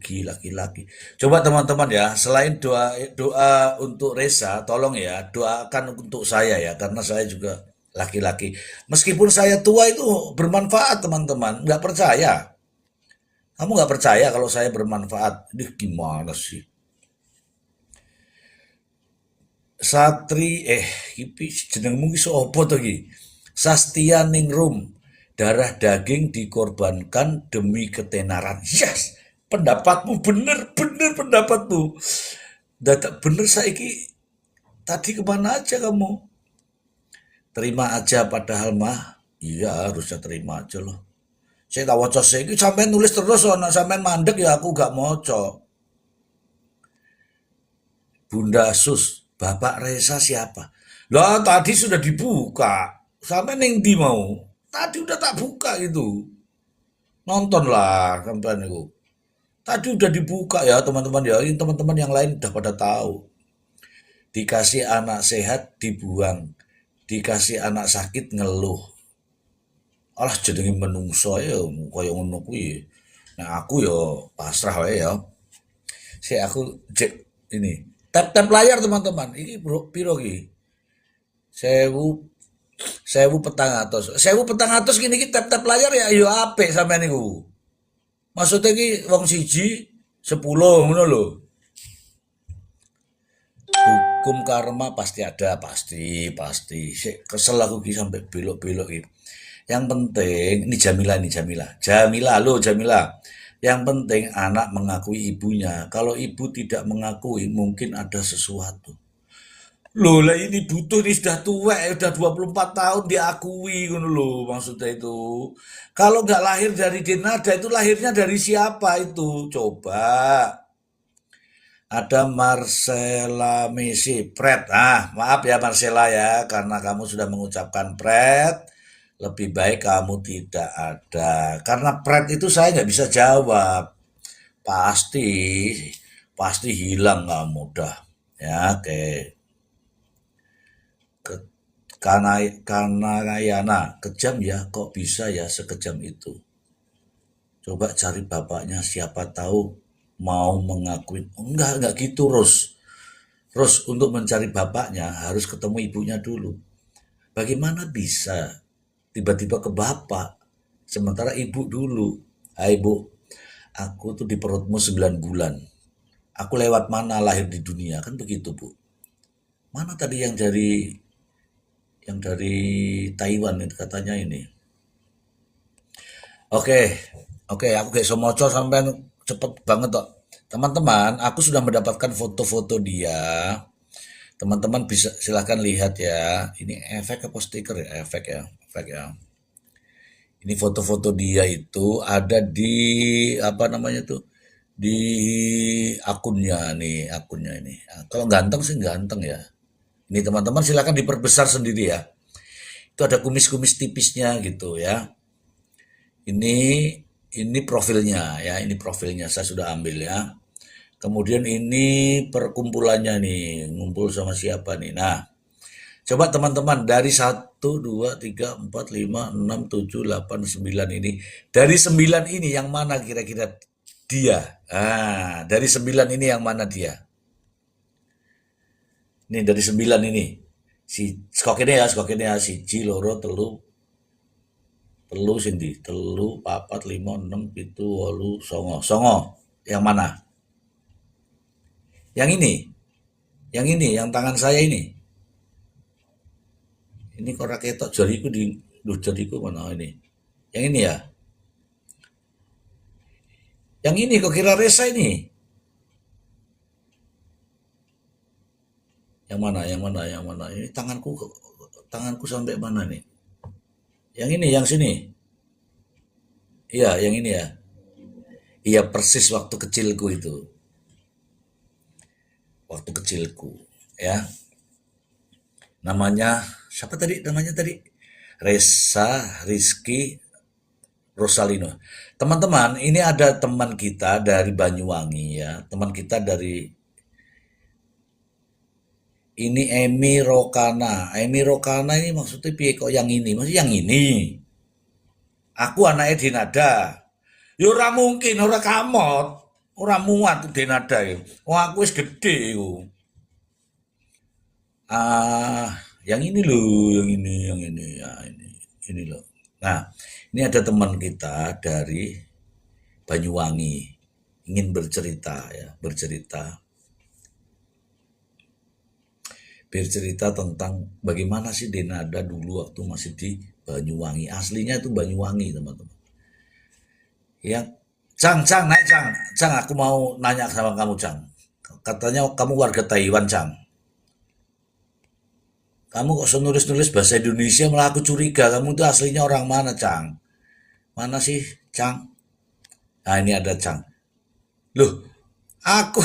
apalagi laki-laki. Coba teman-teman ya, selain doa doa untuk Reza, tolong ya doakan untuk saya ya, karena saya juga laki-laki. Meskipun saya tua itu bermanfaat teman-teman, nggak percaya. Kamu nggak percaya kalau saya bermanfaat? Ini gimana sih? Satri iki jenengmu ki sapa to iki? Sastia Ningrum. Darah daging dikorbankan demi ketenaran. Yes, pendapatmu bener bener pendapatmu. Dadak bener saiki. Tadi kemana aja kamu? Terima aja padahal mah. Iya harusnya terima aja loh. Saya tak waca saiki sampean nulis terus ana sampean mandek ya aku gak moco. Bunda Sus, Bapak Reza siapa? Lah tadi sudah dibuka. Sampai neng di mau. Tadi udah tak buka itu. Nontonlah sampai itu. Tadi udah dibuka ya teman-teman ya. Ini teman-teman yang lain udah pada tahu. Dikasih anak sehat dibuang. Dikasih anak sakit ngeluh. Alah jenenge menungso ya kaya ngono kuwi. Nah aku ya pasrah wae ya. Aku cek ini. Tap-tap layar teman-teman. Ini bro, piro ki? 1000 petang atus gini ki tap-tap layar ya yo apik sampean niku. Maksudnya ki wong siji 10 ngono lho. Hukum karma pasti ada, pasti. Kesel aku ki sampai belok-belok ki. Yang penting ini Jamila. Jamila. Yang penting anak mengakui ibunya. Kalau ibu tidak mengakui mungkin ada sesuatu. Loh lah ini butuh ini sudah tua udah 24 tahun diakui ngono loh maksudnya itu. Kalau nggak lahir dari Denada itu lahirnya dari siapa itu? Coba. Ada Marcella Messi, Pret. Ah, maaf ya Marcella ya karena kamu sudah mengucapkan Pret. Lebih baik kamu tidak ada. Karena Pret itu saya nggak bisa jawab. Pasti, pasti hilang kamu dah. Ya, oke. Kanayana, kejam ya, kok bisa ya sekejam itu? Coba cari bapaknya, siapa tahu mau mengakui. Enggak gitu, Ros. Ros, untuk mencari bapaknya harus ketemu ibunya dulu. Bagaimana bisa tiba-tiba ke bapak, sementara ibu dulu? Hai bu, aku tuh di perutmu 9 bulan. Aku lewat mana lahir di dunia, kan begitu bu. Mana tadi yang dari Taiwan itu katanya ini. Oke, oke, aku kayak semoco sampai cepet banget kok. Teman-teman, aku sudah mendapatkan foto-foto dia. Teman-teman bisa silahkan lihat ya. Ini efek apa stiker ya? Efek ya. Ini foto-foto dia itu ada di apa namanya tuh? Di akunnya ini. Kalau ganteng sih ganteng ya. Ini teman-teman silahkan diperbesar sendiri ya. Itu ada kumis-kumis tipisnya gitu ya. Ini ini profilnya ya, ini profilnya saya sudah ambil ya. Kemudian ini perkumpulannya nih, ngumpul sama siapa nih. Nah, coba teman-teman dari 1, 2, 3, 4, 5, 6, 7, 8, 9 ini. Dari 9 ini yang mana kira-kira dia? Dari 9 ini yang mana dia? Ini dari 9 ini. Skokene ya, siji, loro, telu, telu sindi, telu, papat, lima, enam, pitu, wolu, songo. Songo, yang mana? Yang tangan saya ini. Ini kok raketok jariku jariku mana ini? Yang ini ya? Yang ini kok kira Resa ini? Yang mana? Ini tanganku sampai mana nih? Yang ini, yang sini. Iya, yang ini ya. Iya persis waktu kecilku itu. Waktu kecilku, ya. Namanya siapa tadi? Namanya tadi Resa Rizky Rosalino. Teman-teman, ini ada teman kita dari Banyuwangi ya. Teman kita dari ini Emi Rokana. Emi Rokana ini maksudnya piye kok yang ini? Maksudnya yang ini. Aku anaknya Dinada. Ya ora mungkin, ora kamot. Ora muat denada iku. Wong aku wis gede iku. Ah, yang ini loh, yang ini, ya ini loh. Nah, ini ada teman kita dari Banyuwangi ingin bercerita ya, bercerita tentang bagaimana sih Denada dulu waktu masih di Banyuwangi. Aslinya itu Banyuwangi, teman-teman. Yang Cang, naik Cang, aku mau nanya sama kamu Cang. Katanya kamu warga Taiwan Cang. Kamu kok nulis-nulis bahasa Indonesia malah aku curiga kamu itu aslinya orang mana Cang? Mana sih Cang? Nah ini ada Cang. Loh, aku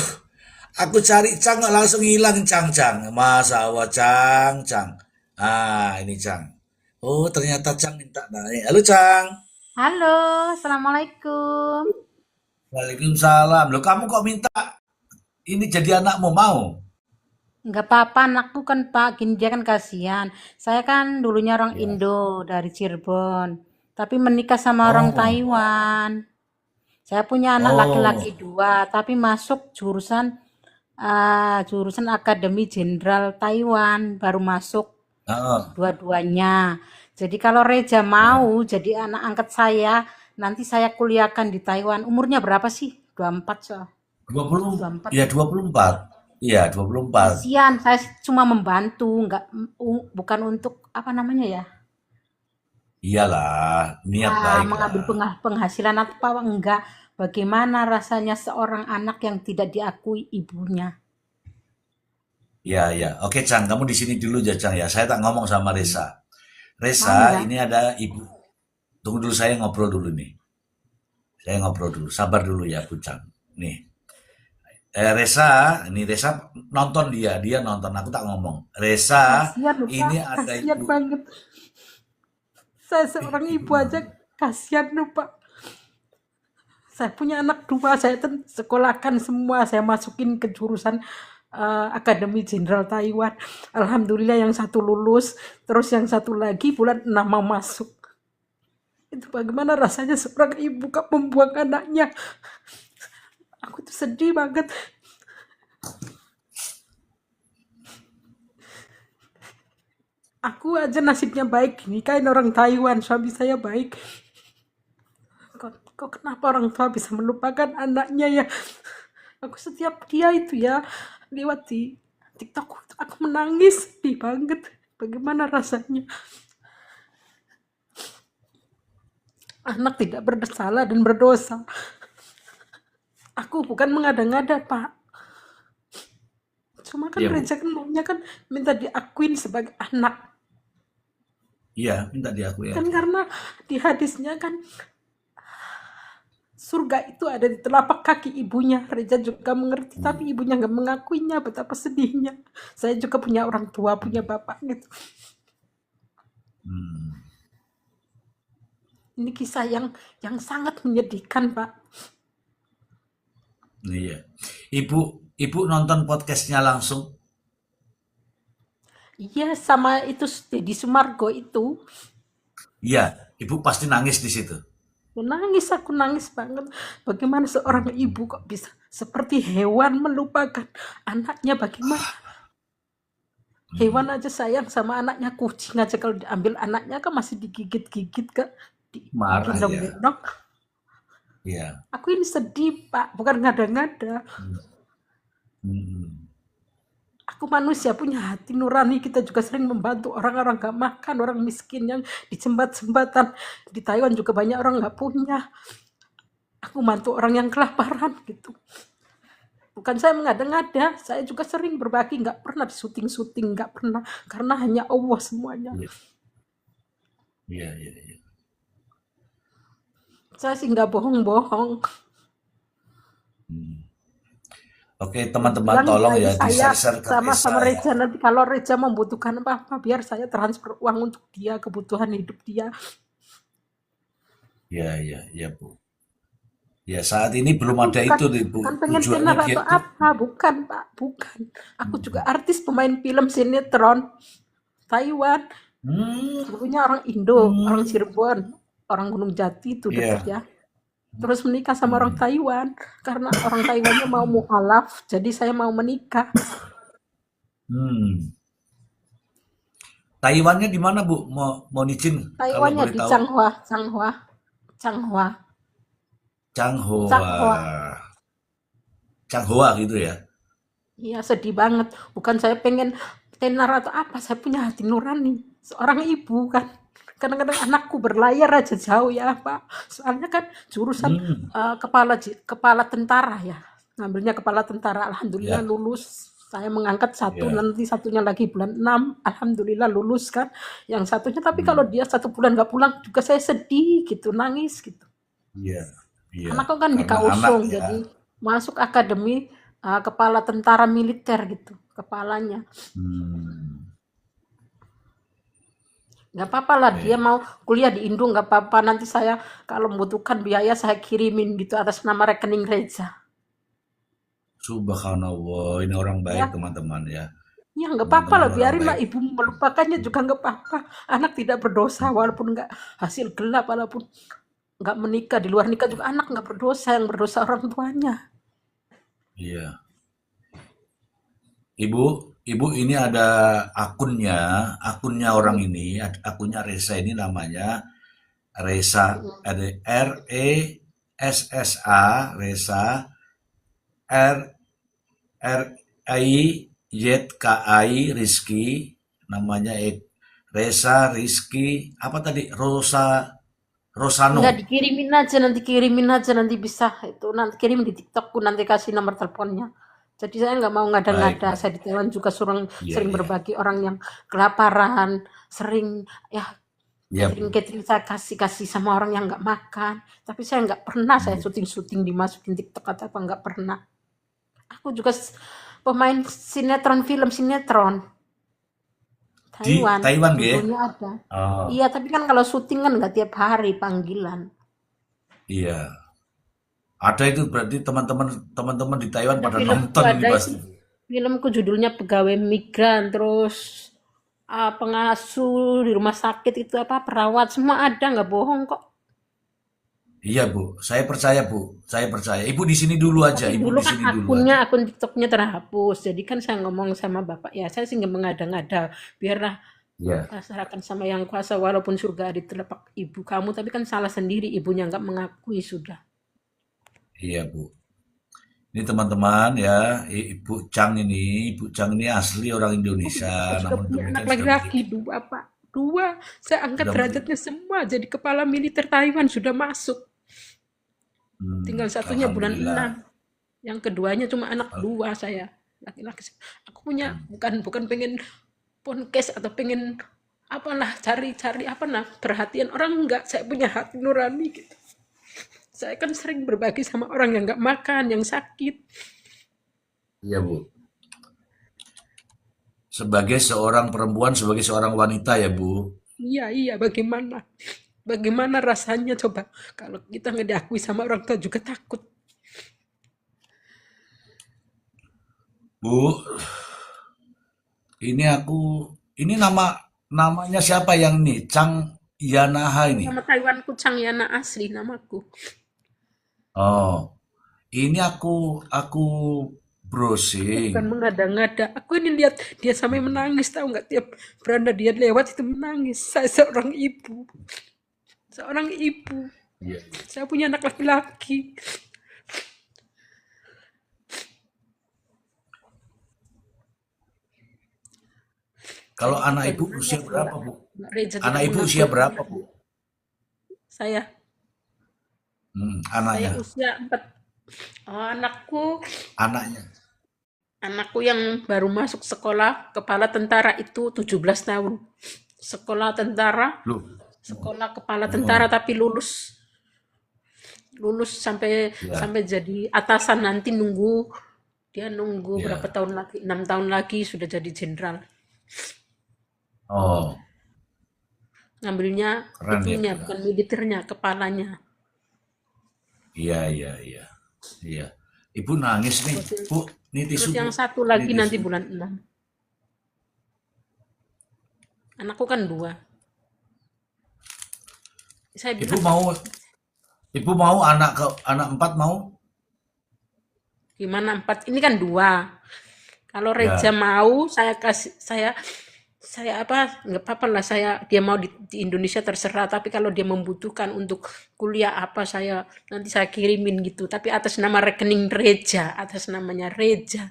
aku cari Cang kok langsung hilang Cang. Masa awal Cang. Ah ini Cang. Oh ternyata Cang minta naik. Halo Cang. Halo, assalamualaikum. Waalaikumsalam. Loh kamu kok minta ini jadi anakmu mau? Nggak apa-apa, anakku kan Pak, gini dia kan kasihan. Saya kan dulunya orang Ya. Indo dari Cirebon, tapi menikah sama orang Oh. Taiwan. Saya punya anak laki-laki Oh. dua, tapi masuk jurusan Akademi Jenderal Taiwan, baru masuk Oh. dua-duanya. Jadi kalau Reja mau Ya. jadi anak angkat saya, nanti saya kuliahkan di Taiwan. Umurnya berapa sih? 24 so. 20, 24 ya ya. 24. Iya 24. Kasihan, saya cuma membantu, nggak bukan untuk apa namanya ya, Iyalah, niat baik mengambil lah. penghasilan atau apa enggak. Bagaimana rasanya seorang anak yang tidak diakui ibunya? Ya, ya. Oke, Cang, kamu di sini dulu ya, Cang ya. Saya tak ngomong sama Resa. Mau Resa, nggak? ini ada ibu. Tunggu dulu saya ngobrol dulu nih. Saya ngobrol dulu. Sabar dulu ya, Bu Cang. Nih. Resa, ini Resa nonton dia nonton. Aku tak ngomong. Resa, Kasihan loh Pak, ini ada kasihan ibu. banget. Saya seorang Ibu ibu aja nonton. kasihan loh Pak. Saya punya anak dua, saya sekolahkan semua, saya masukin ke jurusan Akademi Jenderal Taiwan. Alhamdulillah yang satu lulus, terus yang satu lagi bulan 6 mau masuk. Itu bagaimana rasanya seorang ibu kak membuang anaknya. Aku tuh sedih banget. Aku aja nasibnya baik, nikahin orang Taiwan, suami saya baik. Kok kenapa orang tua bisa melupakan anaknya ya? Aku setiap dia itu ya lewat di TikTok aku menangis, sedih banget. Bagaimana rasanya anak tidak bersalah dan berdosa. Aku bukan mengada-ngada Pak. Cuma kan Iya, Bu. Reza kan maunya kan minta diakuin sebagai anak. Iya, minta diakui Kan aja. karena di hadisnya kan surga itu ada di telapak kaki ibunya. Reza juga mengerti, tapi Hmm. ibunya nggak mengakuinya. Betapa sedihnya. Saya juga punya orang tua, punya bapak gitu. Hmm. Ini kisah yang sangat menyedihkan, Pak. Iya. Ibu, ibu nonton podcastnya langsung. Iya, sama itu di Sumargo itu. Iya, ibu pasti nangis di situ. Nangis, aku nangis banget. Bagaimana seorang ibu kok bisa seperti hewan melupakan anaknya? Bagaimana hewan Hmm. aja sayang sama anaknya, kucing aja kalau diambil anaknya kan masih digigit-gigit kak, Marah ya. digendong-gendong. Iya. Aku ini sedih Pak, bukan ngada-ngada. Hmm. Hmm. Aku manusia punya hati nurani, kita juga sering membantu orang-orang gak makan, orang miskin yang di jembatan. Di Taiwan juga banyak orang gak punya. Aku bantu orang yang kelaparan gitu. Bukan saya mengada-ngada, saya juga sering berbagi, gak pernah di syuting-syuting, gak pernah. Karena hanya Allah semuanya. Iya, iya, iya, iya. Saya sih gak bohong-bohong. Hmm. Oke, Nanti teman-teman bilang tolong nanti ya saya di-share-share ke Resa sama-sama ya. Reja, nanti kalau Reja membutuhkan apa-apa biar saya transfer uang untuk dia, kebutuhan hidup dia. Iya, iya, iya, Bu. Ya, saat ini belum Aku ada bukan itu, nih, Bu. bukan pengen Tujuannya tenar dia atau itu. apa, bukan Pak, bukan. Aku juga Hmm. artis pemain film sinetron Taiwan. Hmm. Dulunya orang Indo, orang Hmm. Cirebon, orang Gunung Jati itu deket Iya, ya. terus menikah sama orang Hmm. Taiwan karena orang Taiwannya mau mualaf, jadi saya mau menikah. Hmm. Taiwannya di mana, Bu? Mau izin kalau Taiwannya boleh di tahu? Changhua, Changhua, Changhua, Changhua. Changhua. Changhua gitu ya. Iya sedih banget. Bukan saya pengen tenar atau apa, saya punya hati nurani. Seorang ibu kan. Kadang-kadang anakku berlayar aja jauh ya Pak. Soalnya kan jurusan Hmm. kepala tentara ya. Ngambilnya kepala tentara. Alhamdulillah Ya, lulus. Saya mengangkat satu, ya, nanti satunya lagi bulan 6. Alhamdulillah lulus kan. Yang satunya, tapi kalau hmm. dia 1 bulan nggak pulang juga saya sedih gitu, nangis gitu. Iya, iya. Anakku kan di Karena anak Kausung, ya. jadi masuk akademi kepala tentara militer gitu, kepalanya. Hmm. Nggak apa-apa lah, dia Oke. mau kuliah di Indo nggak apa-apa. Nanti saya kalau membutuhkan biaya saya kirimin gitu atas nama rekening Reza. Subhanallah, ini orang baik Ya, teman-teman ya. ya nggak apa-apa Teman-teman lah, orang biarin lah baik. ibu melupakannya juga nggak apa-apa. Anak tidak berdosa walaupun nggak hasil gelap, walaupun nggak menikah, di luar nikah juga anak nggak berdosa, yang berdosa orang tuanya. Iya. Ibu, Ibu ini ada akunnya, akunnya orang Mm-mm. ini, akunnya Resa ini namanya Resa, ada RESSA, Resa, R R I Z K I Rizky, namanya Resa Rizky, apa tadi? Rosano. Enggak, dikirimin aja nanti bisa itu, nanti kirim di TikTokku, nanti kasih nomor teleponnya. Jadi saya nggak mau Baik, ngada-ngada. baik. Saya di Thailand juga Iya, sering iya. berbagi orang yang kelaparan, sering ya Iya, catering Bu. catering saya kasih sama orang yang nggak makan. Tapi saya nggak pernah saya Hmm. syuting dimasukin TikTok atau apa, nggak pernah. Aku juga pemain sinetron, film sinetron Di Taiwan, Taiwan, nggih? judulnya ada. Oh, Iya, tapi kan kalau syuting kan nggak tiap hari panggilan. iya. Ada itu berarti teman-teman di Taiwan Ada pada filmku, nonton ini ada itu pasti. filmku judulnya Pegawai Migran, terus pengasuh di rumah sakit itu apa, perawat, semua ada, nggak bohong kok. Iya, Bu. Saya percaya, Bu. Saya percaya. Ibu di sini dulu aja. Tapi Ibu dulu di kan sini dulu akunnya, aja. akun TikToknya terhapus. Jadi kan saya ngomong sama bapak, ya saya sih nggak mengada-ngada. Biarlah Iya. pasrahkan sama yang kuasa, walaupun surga ada di telapak ibu kamu. Tapi kan salah sendiri, ibunya nggak mengakui sudah. Iya, Bu. Ini teman-teman ya, Ibu Chang ini asli orang Aku juga Indonesia, sudah namun punya anak demikian sudah laki-laki menikah. dua, Pak. Dua, saya angkat Sudah menikah. derajatnya semua. Jadi kepala militer Taiwan sudah masuk. Tinggal satunya bulan Alhamdulillah. 6. Yang keduanya cuma anak dua saya. Laki-laki. Aku punya, bukan bukan pengen podcast atau pengen apalah, cari-cari apa nah perhatian orang, enggak. Saya punya hati nurani gitu. Saya kan sering berbagi sama orang yang enggak makan, yang sakit. Iya, Bu. Sebagai seorang perempuan, sebagai seorang wanita ya, Bu. Iya, iya, bagaimana? Bagaimana rasanya coba kalau kita nggak diakui sama orang tua juga takut. Bu, ini ini namanya siapa yang nih? Chang Yanaha ini. Nama Taiwanku Changyana asli namaku. Oh, ini aku Aku browsing. bukan mengada-ngada. Aku ini lihat dia sampai menangis, tahu nggak, tiap beranda dia lewat itu menangis. Saya seorang ibu, seorang ibu. Iya. Saya punya anak laki-laki. Kalau Jadi anak tiga ibu bulan usia waktu berapa, Bu? Mbak Reza Anak tidak ibu mengakui usia berapa, Bu? anaknya. Saya saya Anaknya, usia 4. Oh, anaknya. anakku yang baru masuk sekolah kepala tentara itu 17 tahun. Sekolah tentara, Loh, sekolah kepala tentara, oh, tapi lulus lulus sampai ya, sampai jadi atasan, nanti nunggu berapa ya. tahun lagi, 6 tahun lagi sudah jadi jenderal. Oh, Ngambilnya keren ya, itunya Bu. bukan militernya, kepalanya. Iya, iya, iya. Iya. Ibu nangis nih. Terus Bu, ini tisu, terus Bu. yang satu Ini lagi nanti tisu. bulan 6. Anakku kan dua. Saya Ibu bilang mau Ibu mau anak empat mau? Gimana empat? Ini kan dua. Kalau Reja Ya, mau, saya kasih saya apa nggak apa-apa lah dia mau di Indonesia terserah tapi kalau dia membutuhkan untuk kuliah apa nanti saya kirimin gitu tapi atas nama rekening Reja atas namanya Reja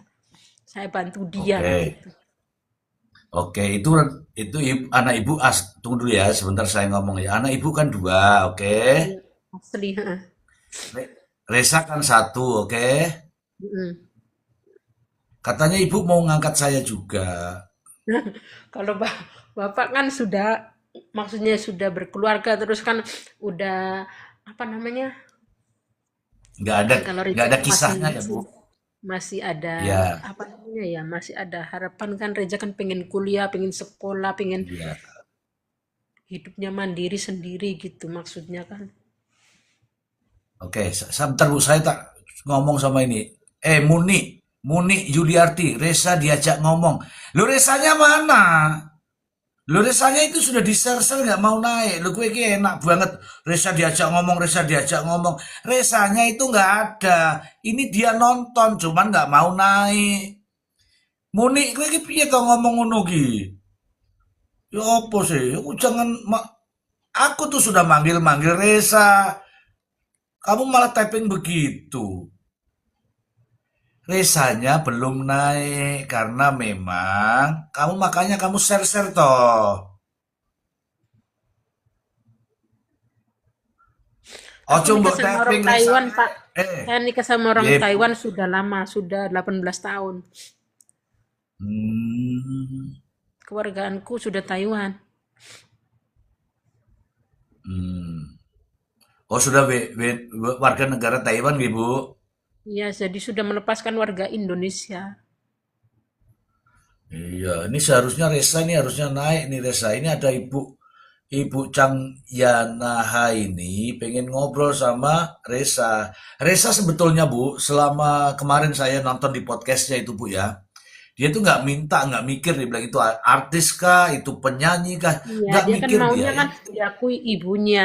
saya bantu dia oke. gitu. Oke, anak ibu tunggu dulu ya, sebentar saya ngomong ya. Anak ibu kan dua, oke. Iya, asli. Heeh. Resa kan satu, oke. Mm. Katanya ibu mau ngangkat saya juga. Kalau bapak kan sudah maksudnya sudah berkeluarga terus kan udah apa namanya Nggak ada, kan kalau nggak Reja ada kan masih kisahnya ya, masih Bu. masih ada Ya, apa namanya ya masih ada harapan kan Reja kan pengen kuliah pengen sekolah pengen iya. hidupnya mandiri sendiri gitu maksudnya kan. Oke, sebentar Bu, saya tak ngomong sama ini. Muni Yuliarti, Resa diajak ngomong. Lu Resanya mana? Lu Resanya itu sudah di-share nggak mau naik. Lu gue enak banget. Resa diajak ngomong. Resanya itu nggak ada. Ini dia nonton, cuman nggak mau naik. Muni, gue iki piye to ngomong ngono ki? Ya apa sih? Aku jangan aku tuh sudah manggil-manggil Resa. Kamu malah typing begitu. Resanya belum naik karena memang makanya kamu share-share toh. Aku Ojo nikah mbok sama orang tapping Taiwan, resane. Pak. Eh, Saya nikah sama orang ye Bu. Taiwan sudah lama, sudah 18 tahun. Hmm, Keluargaanku sudah Taiwan. hmm. Oh sudah warga negara Taiwan gitu Bu. Iya, jadi sudah melepaskan warga Indonesia. Iya, ini seharusnya Resa ini harusnya naik nih Resa. Ini ada Ibu Chang Yanaha ini pengen ngobrol sama Resa. Resa sebetulnya Bu, selama kemarin saya nonton di podcastnya itu Bu ya, dia tuh nggak minta, nggak mikir, dia bilang itu artis kah, itu penyanyi kah, Iya, nggak dia kan mikir dia. maunya kan Yang penting, diakui ibunya.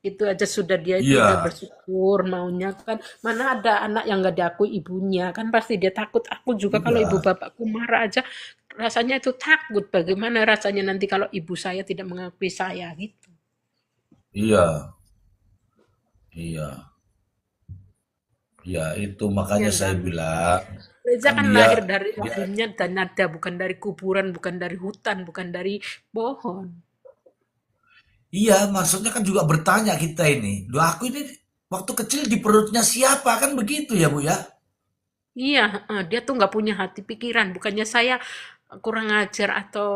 Itu aja sudah dia itu udah iya, bersyukur maunya kan. Mana ada anak yang nggak diakui ibunya kan pasti dia takut. Aku juga kalau ibu iya, bapakku marah aja rasanya itu takut. Bagaimana rasanya nanti kalau ibu saya tidak mengakui saya gitu. iya, iya, iya, itu Ya makanya saya enggak. bilang Reza kan kan dia, lahir dari dia rahimnya dan nada, bukan dari kuburan, bukan dari hutan, bukan dari pohon. iya, maksudnya kan juga bertanya kita ini. Loh aku ini waktu kecil di perutnya siapa kan begitu ya Bu ya? Iya, dia tuh nggak punya hati pikiran. Bukannya saya kurang ajar atau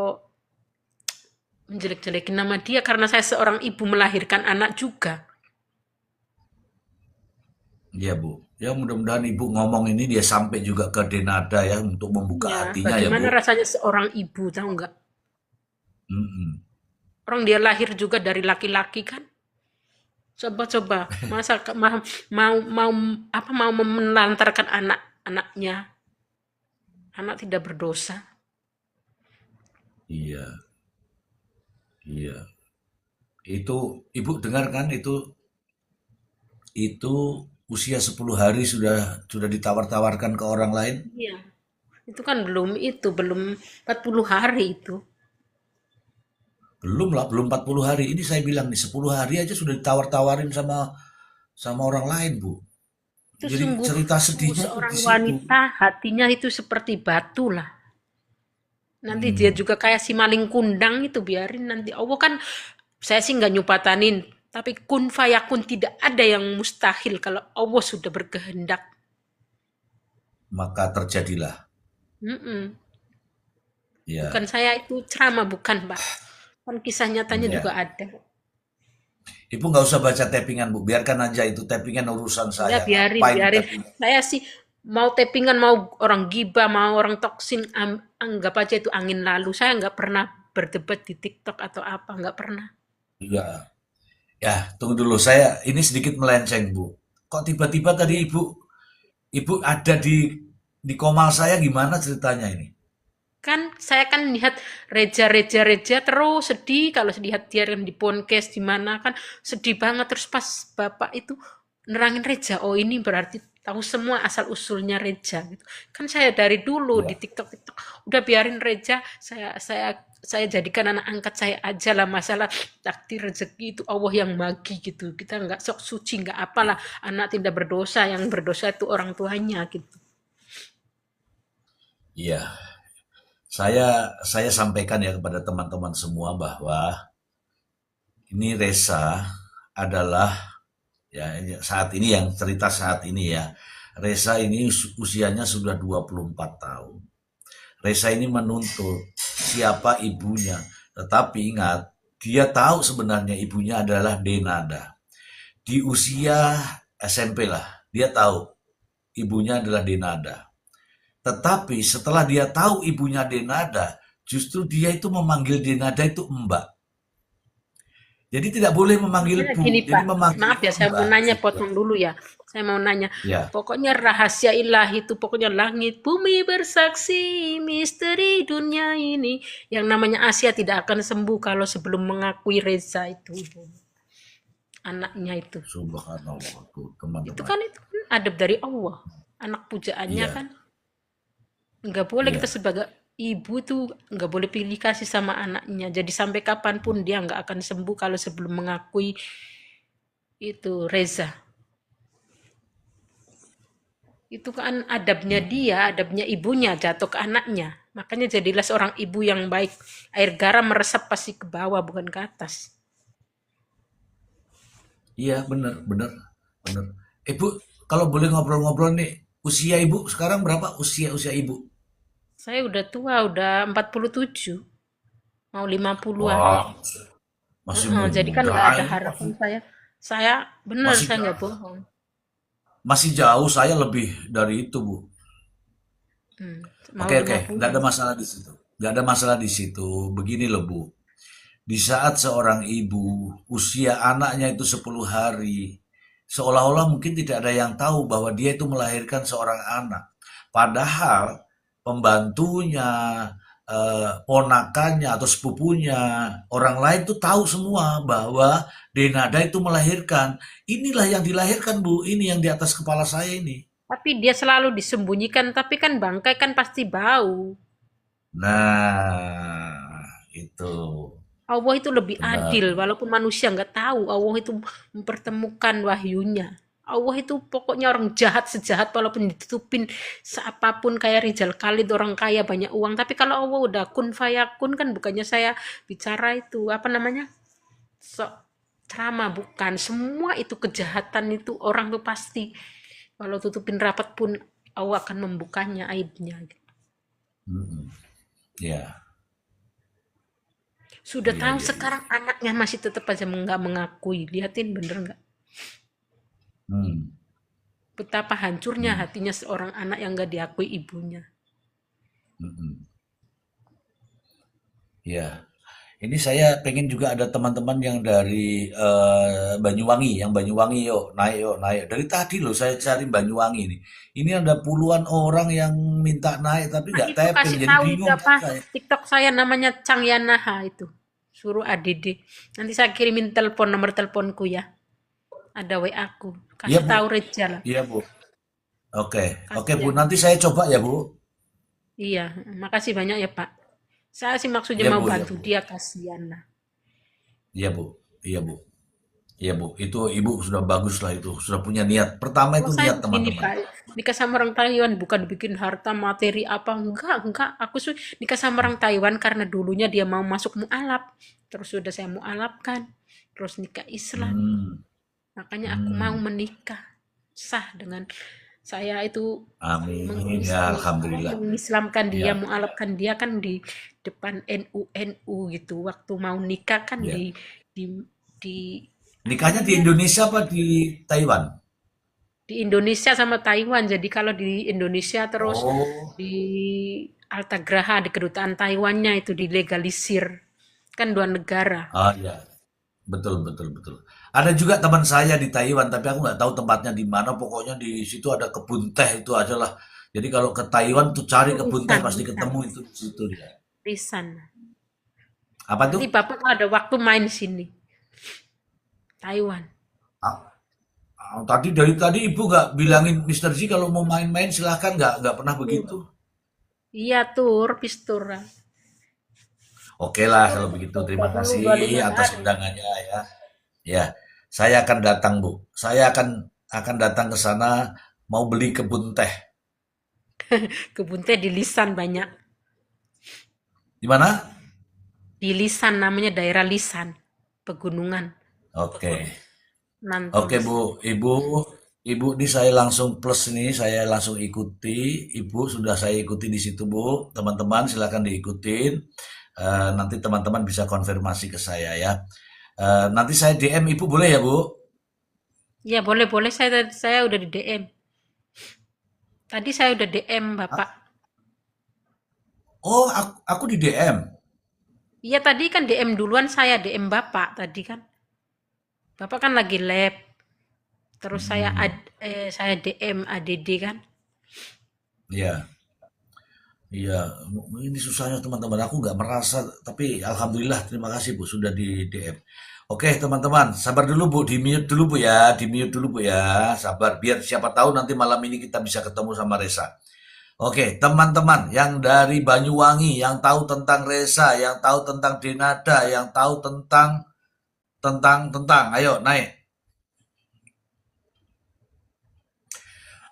menjelek-jelekin nama dia karena saya seorang ibu melahirkan anak juga. Iya Bu. Ya mudah-mudahan Ibu ngomong ini dia sampai juga ke Denada ya untuk membuka Iya, hatinya ya bagaimana Bu. rasanya seorang ibu, tahu nggak? Mm-mm. Orang dia lahir juga dari laki-laki kan? Coba-coba, masa mau mau mau apa mau menelantarkan anak-anaknya, anak tidak berdosa. Iya, iya. Itu Ibu dengar kan itu usia 10 hari sudah ditawar-tawarkan ke orang lain? Iya, itu kan belum 40 hari itu. Belum lah, belum 40 hari. Ini saya bilang nih 10 hari aja sudah ditawar-tawarin sama sama orang lain, Bu. Itu Jadi sungguh cerita sungguh sedihnya tuh seorang di situ. wanita hatinya itu seperti batu lah. Nanti dia Hmm. juga kayak si maling kundang itu biarin nanti. Allah kan saya sih nggak nyupatanin, tapi kun fayakun tidak ada yang mustahil kalau Allah sudah berkehendak. Maka terjadilah. Mm-mm. Bukan Ya, saya itu ceramah bukan, Pak. Kan kisah nyatanya juga ya. ada. Ibu nggak usah baca tappingan, Bu. Biarkan aja itu tappingan urusan Ya saya. biarin, Ngapain biarin. tappingan? Saya sih mau tappingan, mau orang gibah, mau orang toksin, anggap aja itu angin lalu. Saya nggak pernah berdebat di TikTok atau apa, nggak pernah. Iya. Ya, tunggu dulu. Saya ini sedikit melenceng, Bu. Kok tiba-tiba tadi Iya. Ibu ada di Komal saya gimana ceritanya ini? Kan saya kan lihat Reja terus sedih kalau lihat dia kan di podcast di mana kan sedih banget terus pas bapak itu nerangin Reja, oh ini berarti tahu semua asal usulnya Reja gitu. Kan saya dari dulu di Ya, TikTok udah biarin Reja, saya jadikan anak angkat saya aja lah, masalah takdir rezeki itu Allah yang bagi gitu. Kita nggak sok suci nggak apalah, anak tidak berdosa, yang berdosa itu orang tuanya gitu. iya. Saya sampaikan ya kepada teman-teman semua bahwa ini Reza adalah ya saat ini yang cerita saat ini ya. Reza ini usianya sudah 24 tahun. Reza ini menuntut siapa ibunya. Tetapi ingat, dia tahu sebenarnya ibunya adalah Denada. Di usia SMP lah, dia tahu ibunya adalah Denada. Tetapi setelah dia tahu ibunya Denada, justru dia itu memanggil Denada itu Mbak. Jadi tidak boleh memanggil Pokoknya gini Bu, jadi Pak, memanggil maaf ya saya mau Mbak nanya, gitu. potong dulu ya. Saya mau nanya, Ya, pokoknya rahasia ilahi itu pokoknya langit bumi bersaksi, misteri dunia ini. Yang namanya Asia tidak akan sembuh kalau sebelum mengakui Reza itu, Ibu. Anaknya itu. subhanallah tuh Itu teman-teman. kan adab dari Allah. Anak pujaannya kan Iya, nggak boleh kita iya. sebagai ibu tuh nggak boleh pilih kasih sama anaknya. Jadi sampai kapanpun dia nggak akan sembuh kalau sebelum mengakui itu Reza. Itu kan adabnya dia, adabnya ibunya jatuh ke anaknya. Makanya jadilah seorang ibu yang baik. Air garam meresap pasti ke bawah, bukan ke atas. Iya, benar, benar, benar. Ibu, kalau boleh ngobrol-ngobrol nih, usia ibu sekarang berapa? Usia ibu? Saya udah tua, udah 47, mau 50-an. Wah, masih Jadi kan muda nggak ada ini, harapan saya. Saya benar, masih saya nggak jauh. bohong. Masih jauh, saya lebih dari itu, Bu. Hmm, mau Oke, oke, nggak 50. ada masalah di situ. Nggak ada masalah di situ. Begini loh, Bu. Di saat seorang ibu usia anaknya itu 10 hari, seolah-olah mungkin tidak ada yang tahu bahwa dia itu melahirkan seorang anak. Padahal pembantunya, ponakannya atau sepupunya, orang lain tuh tahu semua bahwa Denada itu melahirkan. Inilah yang dilahirkan, Bu. Ini yang di atas kepala saya ini. Tapi dia selalu disembunyikan, tapi kan bangkai kan pasti bau. Nah, itu Allah itu lebih benar. adil, walaupun manusia nggak tahu, Allah itu mempertemukan wahyunya. Allah itu pokoknya orang jahat sejahat walaupun ditutupin seapapun kayak Rizal Khalid orang kaya banyak uang. Tapi kalau Allah udah kun fayakun kan bukannya saya bicara itu apa namanya sok ceramah bukan. Semua itu kejahatan itu orang tuh pasti kalau tutupin rapat pun Allah akan membukanya aibnya. Mm-mm. Ya, Sudah iya, tahu iya, iya. sekarang anaknya masih tetap aja nggak mengakui. Lihatin bener nggak? Hmm, Betapa hancurnya hmm, hatinya seorang anak yang gak diakui ibunya. mm-mm. Ya, ini saya pengen juga ada teman-teman yang dari Banyuwangi, yang Banyuwangi yuk naik yuk naik. Dari tadi loh saya cari Banyuwangi nih. Ini ada puluhan orang yang minta naik tapi Nah nggak itu tapping, kasih jadi tahu bingung kan siapa saya. TikTok saya namanya Cangyanaha itu. Suruh ADD. Nanti saya kirimin telepon nomor teleponku ya. Ada WA aku. Iya Kasih Bu, tahu Reja lah. iya Bu. Oke, oke Bu. Kasihan. Nanti saya coba ya Bu. Iya, makasih banyak ya Pak. Saya sih maksudnya Iya mau Bu, iya bantu Bu, dia kasihan lah. iya Bu, iya Bu, iya Bu. Itu Ibu sudah bagus lah itu, sudah punya niat. Pertama Kalau itu saya niat begini teman-teman. Pak, nikah sama orang Taiwan bukan bikin harta materi apa enggak. Aku sih nikah sama orang Taiwan karena dulunya dia mau masuk mualaf. Terus sudah saya mualafkan. Terus nikah Islam. Hmm, Makanya aku mau hmm. menikah sah dengan saya itu Amin ya, alhamdulillah. mengislamkan dia, Ya, mualafkan dia kan di depan NU gitu. Waktu mau nikah kan ya. di di apa Nikahnya di namanya? Indonesia apa di Taiwan? Di Indonesia sama Taiwan. Jadi kalau di Indonesia terus Oh, di Altagraha, di kedutaan Taiwannya itu dilegalisir. Kan dua negara. ah ya, betul betul betul. Ada juga teman saya di Taiwan, tapi aku nggak tahu tempatnya di mana. Pokoknya di situ ada kebun teh itu aja lah. Jadi kalau ke Taiwan tuh cari kebun teh Lisan, pasti lisan, ketemu itu di situ dia. lisan. Apa tuh? Nanti Bapak kalau ada waktu main sini, Taiwan. Ah, tadi dari tadi ibu nggak bilangin Mister G kalau mau main-main silahkan, nggak pernah begitu. Tur. Iya, tur, pistur. Oke lah Tur kalau untuk begitu coba terima dulu kasih 25 atas hari. undangannya ya. Ya, saya akan datang Bu. Saya akan datang ke sana mau beli kebun teh. Kebun teh di Lisan banyak. Di mana? Di Lisan namanya daerah Lisan, pegunungan. Oke. Nanti Oke Mas. Bu, Ibu ini saya langsung plus nih, saya langsung ikuti. Ibu sudah saya ikuti di situ Bu. Teman-teman silakan diikutin. Nanti teman-teman bisa konfirmasi ke saya ya. Nanti saya DM Ibu boleh ya Bu? Ya boleh boleh saya udah di DM. Tadi saya udah DM Bapak. Oh, aku di DM. Iya tadi kan DM duluan saya DM Bapak tadi kan. Bapak kan lagi lab. Terus Hmm, saya DM ADD kan. iya, iya. Ini susahnya teman-teman. Aku nggak merasa, tapi alhamdulillah terima kasih Bu sudah di DM. Oke teman-teman, sabar dulu Bu, di mute dulu Bu ya, di mute dulu Bu ya, sabar. Biar siapa tahu nanti malam ini kita bisa ketemu sama Reza. Oke, teman-teman yang dari Banyuwangi, yang tahu tentang Reza, yang tahu tentang Denada, yang tahu tentang, ayo naik.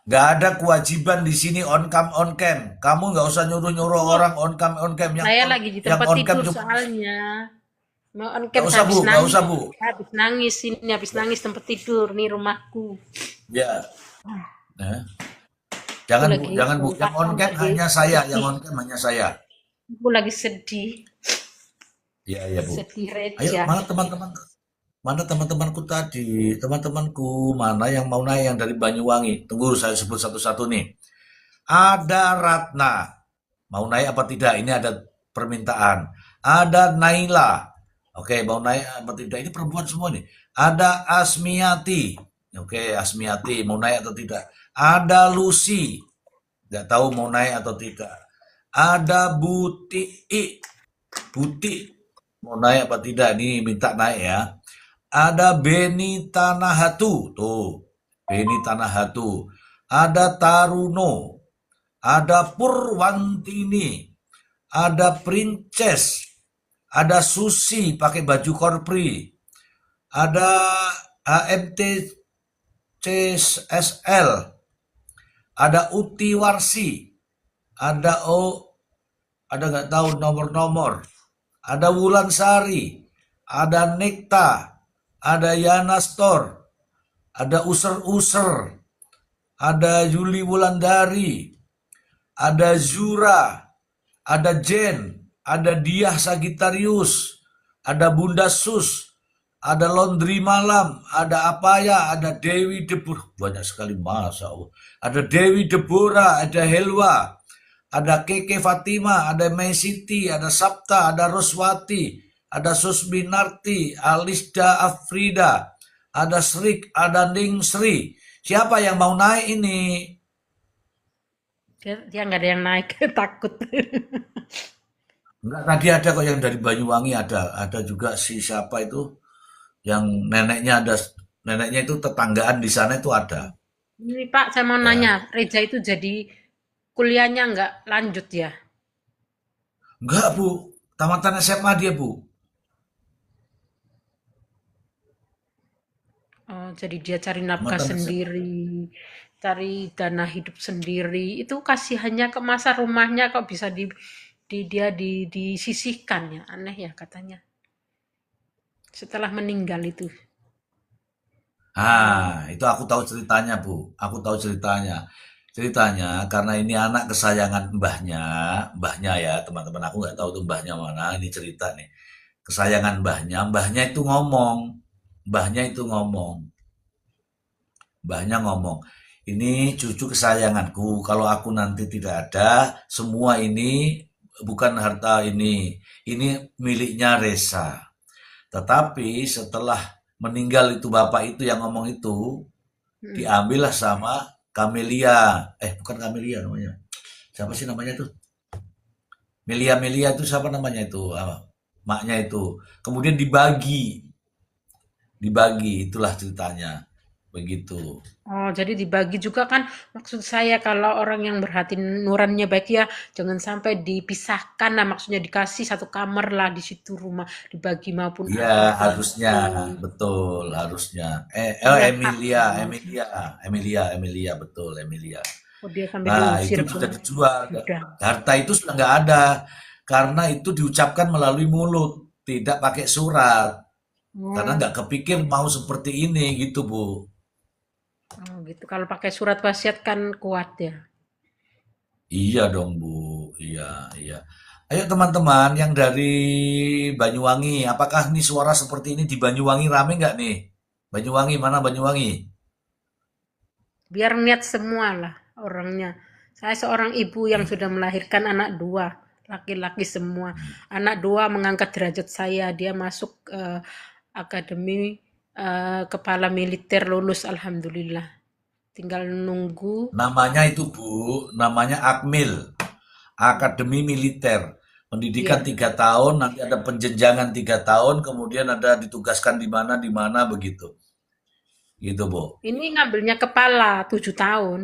Nggak ada kewajiban di sini on cam on cam. Kamu nggak usah nyuruh-nyuruh Iya, orang on cam on cam. saya lagi di Yang tempat on cam tidur cuma soalnya. Mau on cam nggak usah Bu, nggak usah Bu. habis nangis ini habis nangis tempat tidur nih rumahku. Ya, nah, Aku jangan Bu, lagi jangan Bu. Yang on kontrakan cam tadi hanya saya, yang sedih. on cam hanya saya. Aku lagi sedih, Iya, iya Bu. sedih Ayo, reja. mana teman-teman? Mana teman-temanku tadi? Teman-temanku mana yang mau naik yang dari Banyuwangi? Tunggu saya sebut satu-satu nih. Ada Ratna. Mau naik apa tidak? Ini ada permintaan. Ada Naila. Oke, mau naik apa tidak? Ini perempuan semua nih. Ada Asmiati. Oke, Asmiati mau naik atau tidak? Ada Lucy. Nggak tahu mau naik atau tidak. Ada Buti. Buti mau naik apa tidak? Ini minta naik ya. Ada Beni Tanahatu. Tuh, Beni Tanahatu. Ada Taruno. Ada Purwantini. Ada Princess. Ada Susi pakai baju korpri. Ada HMT CSL. Ada Uti Warsi. Ada ada nggak tahu nomor-nomor. Ada Wulan Sari. Ada Nekta. Ada Yana Store. Ada User-User. Ada Yuli Wulandari. Ada Zura. Ada Jen, ada Diah Sagittarius, ada Bunda Sus, ada Laundry Malam, ada Apaya, ada Dewi Debur, banyak sekali masa Allah. Ada Dewi Deborah, ada Helwa, ada Keke Fatima, ada May Siti, ada Sabta, ada Roswati, ada Susminarti, Alisda Afrida, ada Srik, ada Ning Sri. Siapa yang mau naik ini? Dia nggak ada yang naik, takut. Enggak, tadi ada kok yang dari Banyuwangi ada juga si siapa itu yang neneknya itu tetanggaan di sana itu ada. Ini Pak, saya mau nanya, Ya. Reja itu jadi kuliahnya nggak lanjut ya? Enggak, Bu. Tamatan SMA dia, Bu. Oh, jadi dia cari nafkah Tamatan SMA. sendiri, cari dana hidup sendiri. Itu kasihannya ke masa rumahnya kok bisa disisihkan ya, aneh ya katanya. Setelah meninggal itu. Itu aku tahu ceritanya, Bu. Aku tahu ceritanya. Ceritanya karena ini anak kesayangan mbahnya ya, teman-teman. Aku nggak tahu tuh mbahnya mana. Ini cerita nih. Kesayangan mbahnya itu ngomong. Mbahnya itu ngomong. Mbahnya ngomong, ini cucu kesayanganku. Kalau aku nanti tidak ada, semua ini bukan harta ini miliknya Reza. Tetapi setelah meninggal itu bapak itu yang ngomong itu, Mm. diambillah sama Kamelia, bukan Kamelia namanya. Siapa sih namanya tuh? Melia Melia itu siapa namanya itu? Maknya itu. Kemudian dibagi itulah ceritanya. Begitu. Oh, jadi dibagi juga kan maksud saya kalau orang yang berhati nuraninya baik ya jangan sampai dipisahkan lah maksudnya dikasih satu kamar lah di situ rumah dibagi maupun Iya, apapun harusnya, itu. betul, harusnya. Iya Emilia, haknya. Emilia, Emilia, Emilia, betul, Emilia. Oh, dia sampai Nah, itu diusir ke sudah dijual. gudang. Harta itu sudah nggak ada, karena itu diucapkan melalui mulut, tidak pakai surat. Karena Oh, nggak kepikir mau seperti ini, gitu, Bu. oh gitu. Kalau pakai surat wasiat kan kuat ya. Iya dong, Bu. Iya, iya. Ayo teman-teman yang dari Banyuwangi, apakah nih suara seperti ini di Banyuwangi rame nggak nih? Banyuwangi, mana Banyuwangi? Biar niat semua lah orangnya. Saya seorang ibu yang sudah melahirkan anak dua, laki-laki semua. Anak dua mengangkat derajat saya. Dia masuk akademi kepala militer lulus, alhamdulillah. Tinggal nunggu. Namanya itu Bu, namanya Akmil, Akademi Militer. Pendidikan Ya, 3 tahun, nanti ada penjenjangan 3 tahun, kemudian ada ditugaskan di mana begitu. Gitu Bu. ini ngambilnya kepala 7 tahun.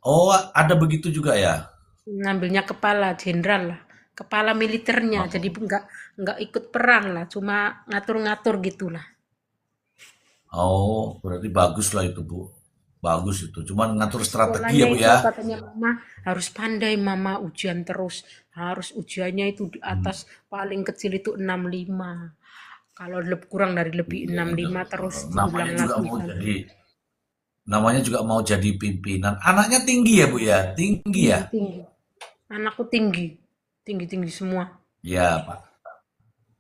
Oh, ada begitu juga ya? Ngambilnya kepala jenderal lah. Kepala militernya. Jadi Oh, nggak ikut perang lah. Cuma ngatur-ngatur gitulah. oh, berarti bagus lah itu Bu. Bagus itu. Cuman ngatur strategi ya Sekolahnya Bu itu ya. katanya mama harus pandai mama ujian terus. Harus ujiannya itu di Hmm, atas paling kecil itu 65. Kalau kurang dari lebih iya, 65 terus diulang namanya juga lagi mau sampai jadi, namanya juga mau jadi pimpinan. Anaknya tinggi ya Bu ya? Tinggi ya? tinggi tinggi. Anakku tinggi, tinggi tinggi semua. Ya Pak,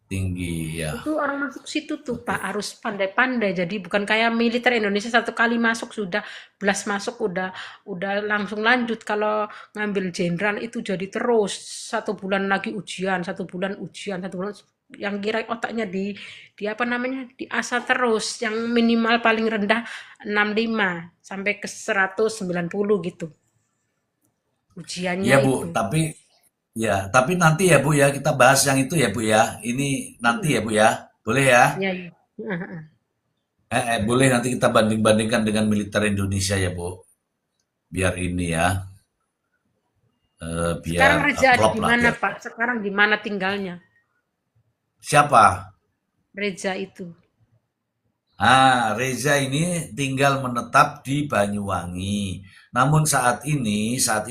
tinggi ya. Itu orang masuk situ tuh Pak Oke. harus pandai-pandai. Jadi bukan kayak militer Indonesia satu kali masuk sudah belas masuk udah langsung lanjut. Kalau ngambil jenderal itu jadi terus 1 bulan lagi ujian, 1 bulan ujian, 1 bulan yang kira otaknya di apa namanya diasah terus yang minimal paling rendah 65 sampai ke 190 gitu Iya ujiannya Bu, itu. tapi nanti ya Bu ya kita bahas yang itu ya Bu ya. Ini nanti Mm-mm. ya Bu ya. Boleh ya? Ya, ya. Heeh. Boleh nanti kita banding-bandingkan dengan militer Indonesia ya Bu. Biar ini ya, biar Sekarang Reza ada klop di lah mana biar. Pak? Sekarang di mana tinggalnya? Siapa? Reza itu. Reza ini tinggal menetap di Banyuwangi. Namun saat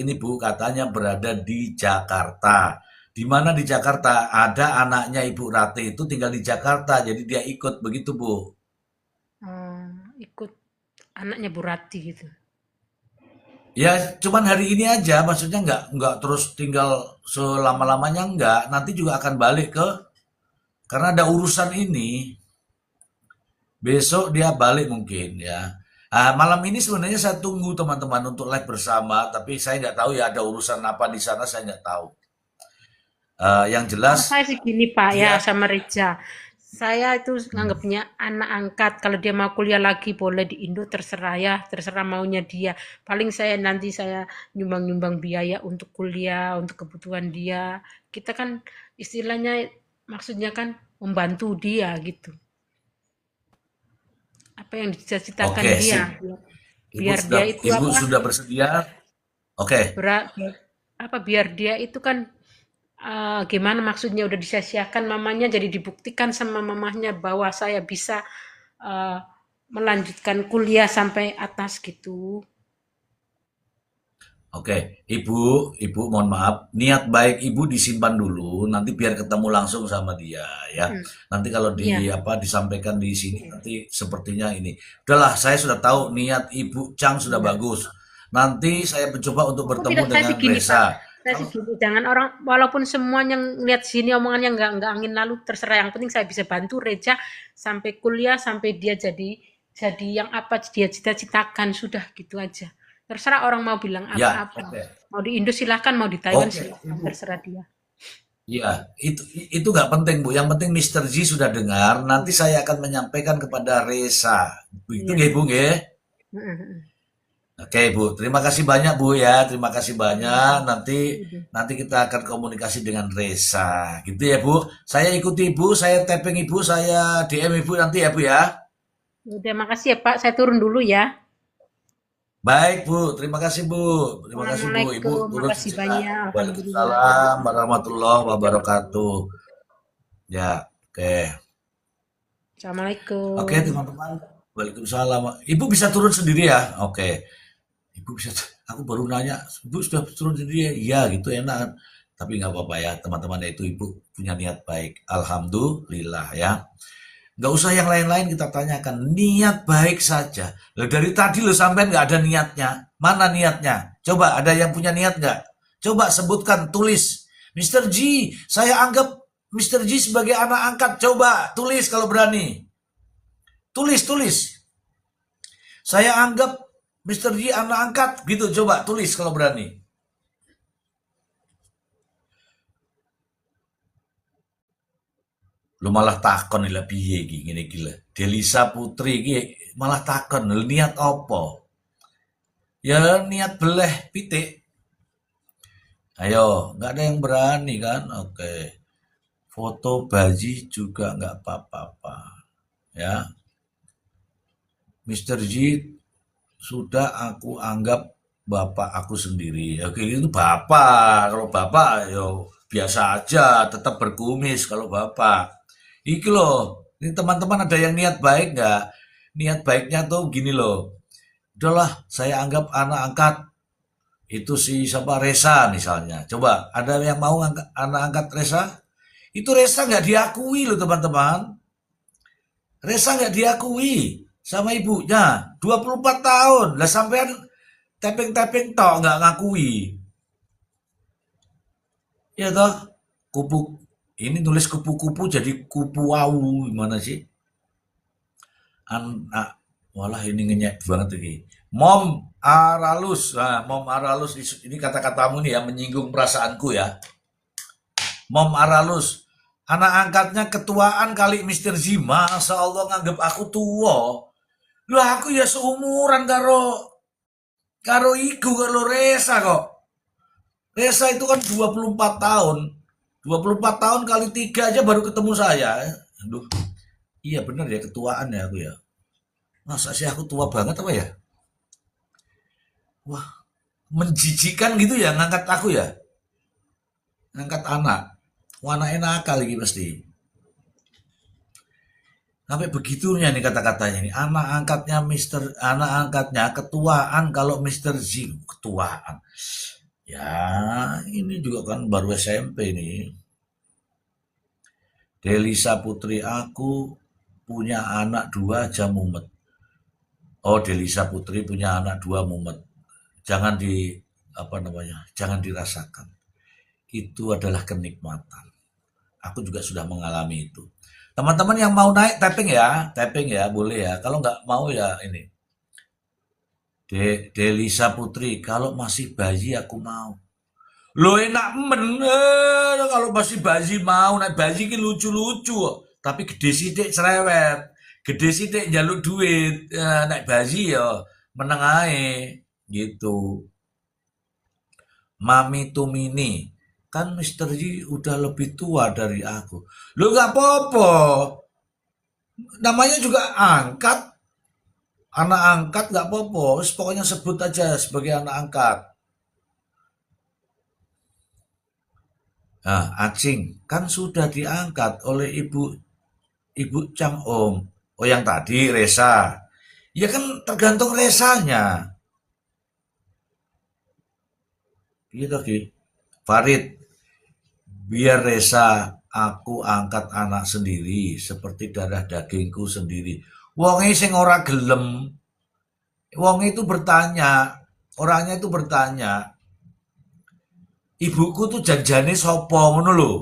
ini Bu katanya berada di Jakarta. Di mana di Jakarta ada anaknya Ibu Rate itu tinggal di Jakarta, jadi dia ikut begitu Bu. Oh, ikut anaknya Bu Rati gitu. Ya cuman hari ini aja, maksudnya nggak terus tinggal selama-lamanya nggak. Nanti juga akan balik karena ada urusan ini. Besok dia balik mungkin ya. Malam ini sebenarnya saya tunggu teman-teman untuk live bersama, tapi saya nggak tahu ya ada urusan apa di sana saya nggak tahu. Yang Kalau jelas saya sih gini Pak ya dia sama Reza. Saya itu hmm, nganggapnya anak angkat. Kalau dia mau kuliah lagi boleh di Indo terserah ya, terserah maunya dia. Paling saya nanti saya nyumbang-nyumbang biaya untuk kuliah, untuk kebutuhan dia. Kita kan istilahnya maksudnya kan membantu dia gitu. Apa yang dicita-citakan oke dia sip. biar, Ibu biar sudah dia itu Ibu apa sudah bersedia? Oke. berat apa biar dia itu kan gimana maksudnya udah disia-siakan mamanya jadi dibuktikan sama mamahnya bahwa saya bisa eh, melanjutkan kuliah sampai atas gitu. Oke, Ibu mohon maaf, niat baik Ibu disimpan dulu, nanti biar ketemu langsung sama dia ya. Mm, Nanti kalau iya. di apa disampaikan di sini nanti sepertinya ini. Udahlah, saya sudah tahu niat Ibu Chang sudah Iya. bagus. Nanti saya mencoba untuk Aku bertemu tidak saya dengan sih gini Pak. Reza. Saya sih Kalau gini, jangan orang walaupun semuanya lihat sini omongannya nggak angin lalu terserah yang penting saya bisa bantu Reja sampai kuliah sampai dia jadi yang apa dia cita-citakan sudah gitu aja. Terserah orang mau bilang ya, apa-apa. oke. Mau di Indo silahkan, mau di Taiwan Oke, silahkan, Ibu. terserah dia. Ya, itu nggak penting Bu. Yang penting Mister G sudah dengar. Nanti Iya, saya akan menyampaikan kepada Reza. Itu iya, nggih Bu nggih. Heeh, heeh. Oke Bu, terima kasih banyak Bu ya, terima kasih banyak. Iya, Nanti udah. nanti kita akan komunikasi dengan Reza, gitu ya Bu. Saya ikuti Ibu, saya tapping Ibu, saya DM Ibu nanti ya Bu ya. Udah, makasih ya Pak, saya turun dulu ya. Baik Bu, terima kasih Bu, terima kasih Bu. Ibu Assalamualaikum, turun makasih sejenak. banyak, alhamdulillah. Waalaikumsalam warahmatullahi wabarakatuh. Ya, oke. Oke Assalamualaikum. teman-teman. Waalaikumsalam. Ibu bisa turun sendiri ya? Oke. Ibu bisa, aku baru nanya, ibu sudah turun sendiri ya? Iya gitu enak. Tapi nggak apa-apa ya teman-teman, itu ibu punya niat baik. Alhamdulillah ya. Nggak usah yang lain-lain kita tanyakan. Niat baik saja. Loh, dari tadi lo sampai nggak ada niatnya. Mana niatnya? Coba ada yang punya niat nggak? Coba sebutkan, tulis. Mister G, saya anggap Mister G sebagai anak angkat. Coba tulis kalau berani. Tulis, tulis. Saya anggap Mister G anak angkat. Gitu, coba tulis kalau berani. Lu malah takon lah piye iki ngene iki lho. Delisa Putri iki malah takon lho niat apa? Ya niat beleh pitik. Ayo, nggak ada yang berani kan? Oke. Foto bayi juga nggak apa-apa. Ya, Mister G sudah aku anggap bapak aku sendiri. Oke, itu bapak. Kalau bapak, yo biasa aja, tetap berkumis kalau bapak. Iki loh, ini teman-teman ada yang niat baik nggak? Niat baiknya tuh gini loh. Udahlah, saya anggap anak angkat itu si siapa Resa misalnya. Coba, ada yang mau anak angkat Resa? Itu Resa nggak diakui loh teman-teman. Resa nggak diakui sama ibunya. 24 tahun. Lah sampean tapping-tapping tok nggak ngakui. Ya toh, kupu ini tulis kupu-kupu jadi kupu wau gimana sih? Anak, walah ini ngenyek banget ini. Mom Aralus, nah, Mom Aralus ini kata-katamu nih ya menyinggung perasaanku ya. Mom Aralus, anak angkatnya ketuaan kali Mister Z, masa Allah nganggep aku tua. Lah aku ya seumuran karo karo iku karo Resa kok. Resa itu kan 24 tahun. 24 tahun kali 3 aja baru ketemu saya. Aduh, iya bener ya ketuaan ya aku ya. Masa sih aku tua banget apa ya? Wah, menjijikan gitu ya ngangkat aku ya. Ngangkat anak. Wah, anaknya nakal lagi pasti. Sampai begitunya nih kata-katanya nih. Anak angkatnya ketuaan kalau Mister Z ketuaan. Ya, ini juga kan baru SMP nih. Delisa Putri, aku punya anak dua aja mumet. Oh, Delisa Putri punya anak dua mumet. Jangan di apa namanya? Jangan dirasakan. Itu adalah kenikmatan. Aku juga sudah mengalami itu. Teman-teman yang mau naik tapping ya, boleh ya. Kalau nggak mau ya ini. Delisa Putri, kalau masih bayi aku mau. Lo enak kalau masih bayi mau, naik bayi ki lucu-lucu. Tapi gede sidik cerewet. Gede sidik jaluk duit. Naik bayi ya meneng ae gitu. Mami Tumini, kan Mister Yi udah lebih tua dari aku. Lo nggak apa-apa, namanya juga angkat, anak angkat nggak apa-apa. Pokoknya sebut aja sebagai anak angkat. Nah, Acing kan sudah diangkat oleh ibu Cang Om. Oh yang tadi Resa. Ya kan tergantung Resanya. Gitu Ki. Farid, biar Resa aku angkat anak sendiri seperti darah dagingku sendiri. Wonge sing ora gelem. Wong itu bertanya, orangnya itu bertanya, ibuku tuh janjane sopo ngono lho.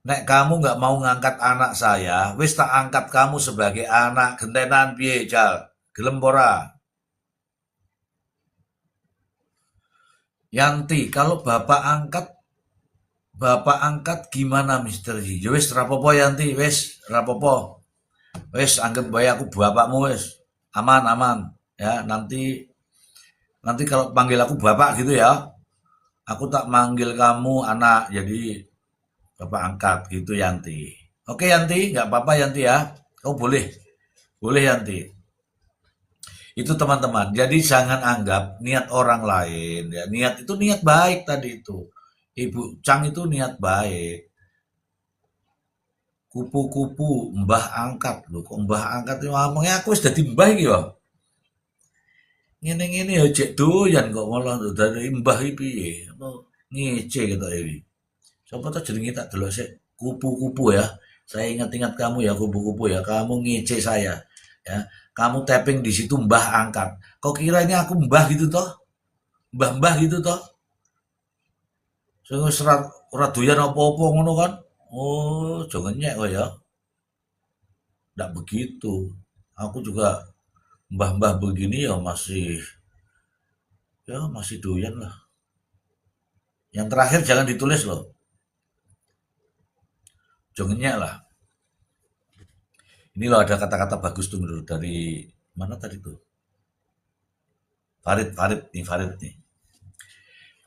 Nek kamu nggak mau ngangkat anak saya, wis tak angkat kamu sebagai anak gentenan piye jal. Gelem ora? Yanti, kalau bapak angkat gimana Mister Ji? Ya wis rapopo Yanti, wis rapopo. Wis anggap bae aku bapakmu wis. Aman, aman. Ya, nanti nanti kalau panggil aku bapak gitu ya, aku tak manggil kamu anak, jadi bapak angkat gitu Yanti. Oke Yanti, nggak apa-apa Yanti ya. Kau boleh, boleh Yanti. Itu teman-teman. Jadi jangan anggap niat orang lain ya. Niat itu niat baik tadi itu. Ibu Cang itu niat baik. Kupu-kupu mbah angkat lho. Kok mbah angkat itu ngomongnya aku wis dadi mbah iki ya. Ngene-ngene ya jek doyan kok malah dari mbah iki piye. Apa ngece ketok iki. Sapa to jenenge tak delok sik. Kupu-kupu ya. Saya ingat-ingat kamu ya kupu-kupu ya. Kamu ngece saya. Ya. Kamu tapping di situ mbah angkat. Kau kira ini aku mbah gitu toh? Mbah-mbah gitu toh? Sing wis ora doyan apa-apa ngono kan? Oh, jangan nyek kok ya. Nggak begitu. Aku juga mbah-mbah begini ya masih doyan lah. Yang terakhir jangan ditulis loh. Jangan nyek lah. Ini loh ada kata-kata bagus tuh menurut dari mana tadi tuh? Farid, Farid nih, Farid nih.